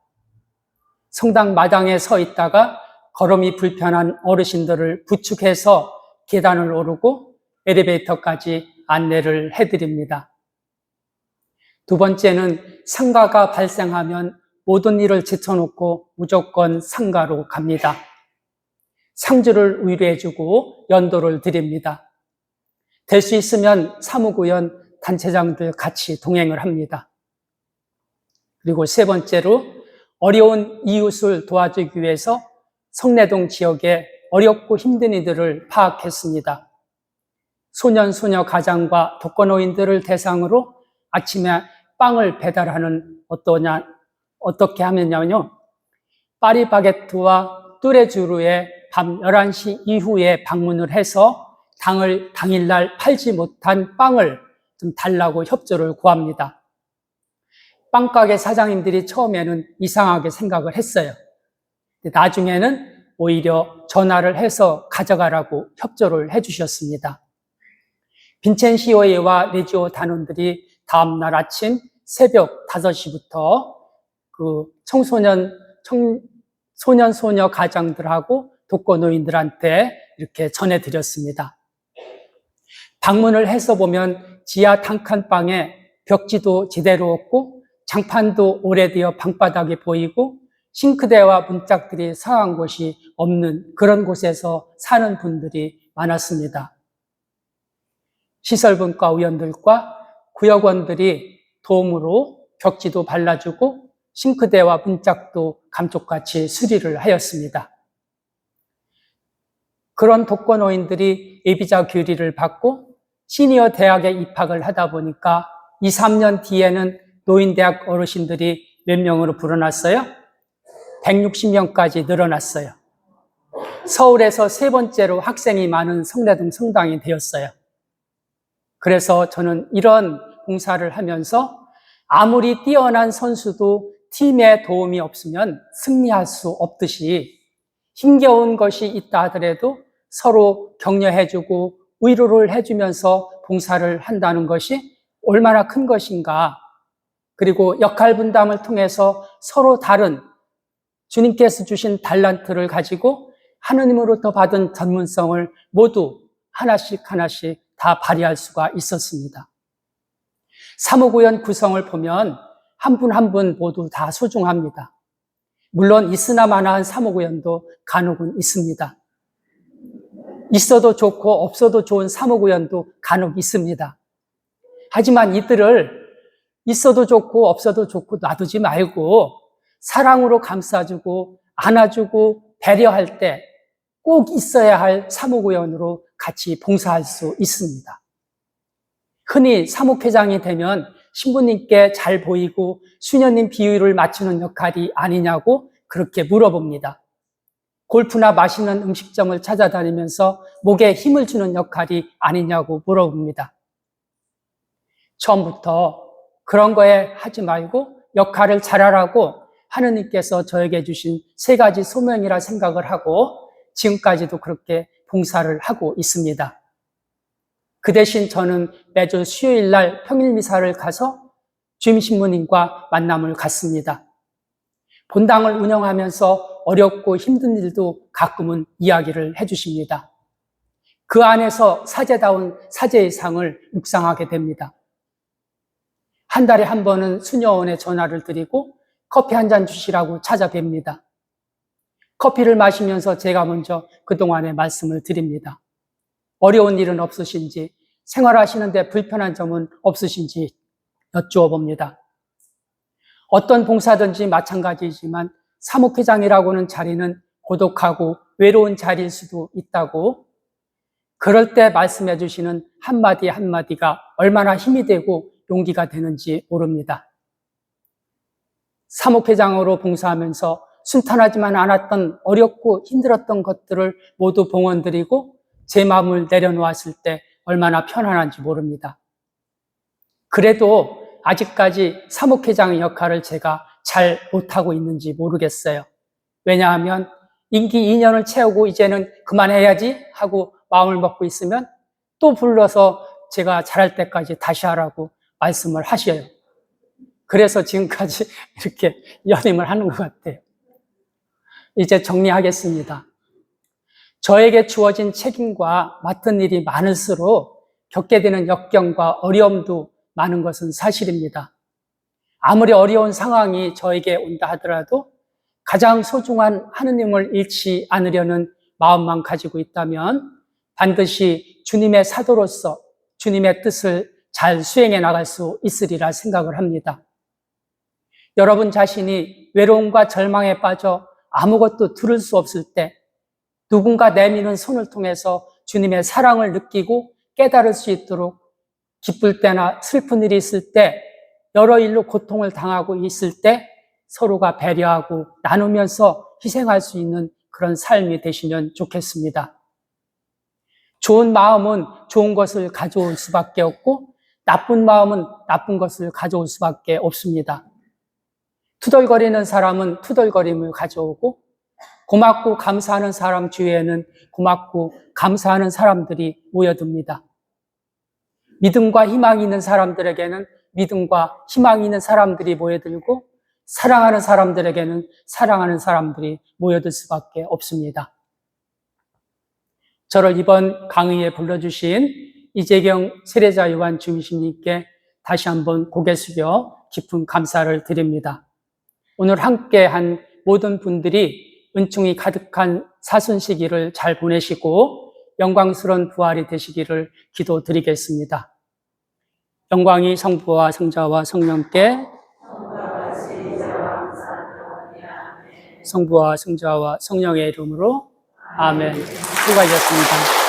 성당 마당에 서 있다가 걸음이 불편한 어르신들을 부축해서 계단을 오르고 엘리베이터까지 안내를 해드립니다. 두 번째는 상가가 발생하면 모든 일을 제쳐놓고 무조건 상가로 갑니다. 상주를 위로해주고 연도를 드립니다. 될 수 있으면 사무구연 단체장들 같이 동행을 합니다. 그리고 세 번째로 어려운 이웃을 도와주기 위해서 성내동 지역에 어렵고 힘든 이들을 파악했습니다. 소년, 소녀 가장과 독거노인들을 대상으로 아침에 빵을 배달하는 어떻게 하면요, 파리바게트와 뚜레쥬르에 밤 11시 이후에 방문을 해서 당일날 팔지 못한 빵을 좀 달라고 협조를 구합니다. 빵가게 사장님들이 처음에는 이상하게 생각을 했어요. 나중에는 오히려 전화를 해서 가져가라고 협조를 해주셨습니다. 빈첸시오회와 레지오 단원들이 다음날 아침 새벽 5시부터 그 소년, 소녀 가장들하고 독거노인들한테 이렇게 전해드렸습니다. 방문을 해서 보면 지하 단칸방에 벽지도 제대로 없고 장판도 오래되어 방바닥이 보이고 싱크대와 문짝들이 상한 곳이 없는 그런 곳에서 사는 분들이 많았습니다. 시설분과 위원들과 구역원들이 도움으로 벽지도 발라주고 싱크대와 문짝도 감쪽같이 수리를 하였습니다. 그런 독거노인들이 예비자 교리를 받고 시니어 대학에 입학을 하다 보니까 2, 3년 뒤에는 노인대학 어르신들이 몇 명으로 불어났어요? 160명까지 늘어났어요. 서울에서 3번째로 학생이 많은 성내동 성당이 되었어요. 그래서 저는 이런 봉사를 하면서 아무리 뛰어난 선수도 팀의 도움이 없으면 승리할 수 없듯이 힘겨운 것이 있다 하더라도 서로 격려해주고 위로를 해주면서 봉사를 한다는 것이 얼마나 큰 것인가. 그리고 역할 분담을 통해서 서로 다른 주님께서 주신 달란트를 가지고 하느님으로부터 받은 전문성을 모두 하나씩 다 발휘할 수가 있었습니다. 사무구연 구성을 보면 한 분 한 분 모두 다 소중합니다. 물론 있으나마나한 사무구연도 간혹은 있습니다. 있어도 좋고 없어도 좋은 사무구연도 간혹 있습니다. 하지만 이들을 있어도 좋고 없어도 좋고 놔두지 말고 사랑으로 감싸주고 안아주고 배려할 때 꼭 있어야 할 사무구연으로 같이 봉사할 수 있습니다. 흔히 사목회장이 되면 신부님께 잘 보이고 수녀님 비율을 맞추는 역할이 아니냐고 그렇게 물어봅니다. 골프나 맛있는 음식점을 찾아다니면서 목에 힘을 주는 역할이 아니냐고 물어봅니다. 처음부터 그런 거에 하지 말고 역할을 잘하라고 하느님께서 저에게 주신 3가지 소명이라 생각을 하고 지금까지도 그렇게 봉사를 하고 있습니다. 그 대신 저는 매주 수요일 날 평일 미사를 가서 주임 신부님과 만남을 갖습니다. 본당을 운영하면서 어렵고 힘든 일도 가끔은 이야기를 해주십니다. 그 안에서 사제다운 사제의 상을 묵상하게 됩니다. 한 달에 한 번은 수녀원에 전화를 드리고 커피 한 잔 주시라고 찾아뵙니다. 커피를 마시면서 제가 먼저 그동안의 말씀을 드립니다. 어려운 일은 없으신지, 생활하시는데 불편한 점은 없으신지 여쭈어 봅니다. 어떤 봉사든지 마찬가지이지만 사목회장이라고는 자리는 고독하고 외로운 자리일 수도 있다고, 그럴 때 말씀해 주시는 한마디 한마디가 얼마나 힘이 되고 용기가 되는지 모릅니다. 사목회장으로 봉사하면서 순탄하지만 않았던 어렵고 힘들었던 것들을 모두 봉헌드리고 제 마음을 내려놓았을 때 얼마나 편안한지 모릅니다. 그래도 아직까지 사목회장의 역할을 제가 잘 못하고 있는지 모르겠어요. 왜냐하면 임기 2년을 채우고 이제는 그만해야지 하고 마음을 먹고 있으면 또 불러서 제가 잘할 때까지 다시 하라고 말씀을 하셔요. 그래서 지금까지 이렇게 연임을 하는 것 같아요. 이제 정리하겠습니다. 저에게 주어진 책임과 맡은 일이 많을수록 겪게 되는 역경과 어려움도 많은 것은 사실입니다. 아무리 어려운 상황이 저에게 온다 하더라도 가장 소중한 하느님을 잃지 않으려는 마음만 가지고 있다면 반드시 주님의 사도로서 주님의 뜻을 잘 수행해 나갈 수 있으리라 생각을 합니다. 여러분 자신이 외로움과 절망에 빠져 아무것도 들을 수 없을 때 누군가 내미는 손을 통해서 주님의 사랑을 느끼고 깨달을 수 있도록 기쁠 때나 슬픈 일이 있을 때, 여러 일로 고통을 당하고 있을 때 서로가 배려하고 나누면서 희생할 수 있는 그런 삶이 되시면 좋겠습니다. 좋은 마음은 좋은 것을 가져올 수밖에 없고 나쁜 마음은 나쁜 것을 가져올 수밖에 없습니다. 투덜거리는 사람은 투덜거림을 가져오고 고맙고 감사하는 사람 주위에는 고맙고 감사하는 사람들이 모여듭니다. 믿음과 희망이 있는 사람들에게는 믿음과 희망이 있는 사람들이 모여들고 사랑하는 사람들에게는 사랑하는 사람들이 모여들 수밖에 없습니다. 저를 이번 강의에 불러주신 이재경 세례자 요한 주임신님께 다시 한번 고개 숙여 깊은 감사를 드립니다. 오늘 함께한 모든 분들이 은총이 가득한 사순 시기를 잘 보내시고 영광스러운 부활이 되시기를 기도드리겠습니다. 영광이 성부와 성자와 성령께, 성부와 성자와 성령의 이름으로 아멘. 수고하셨습니다.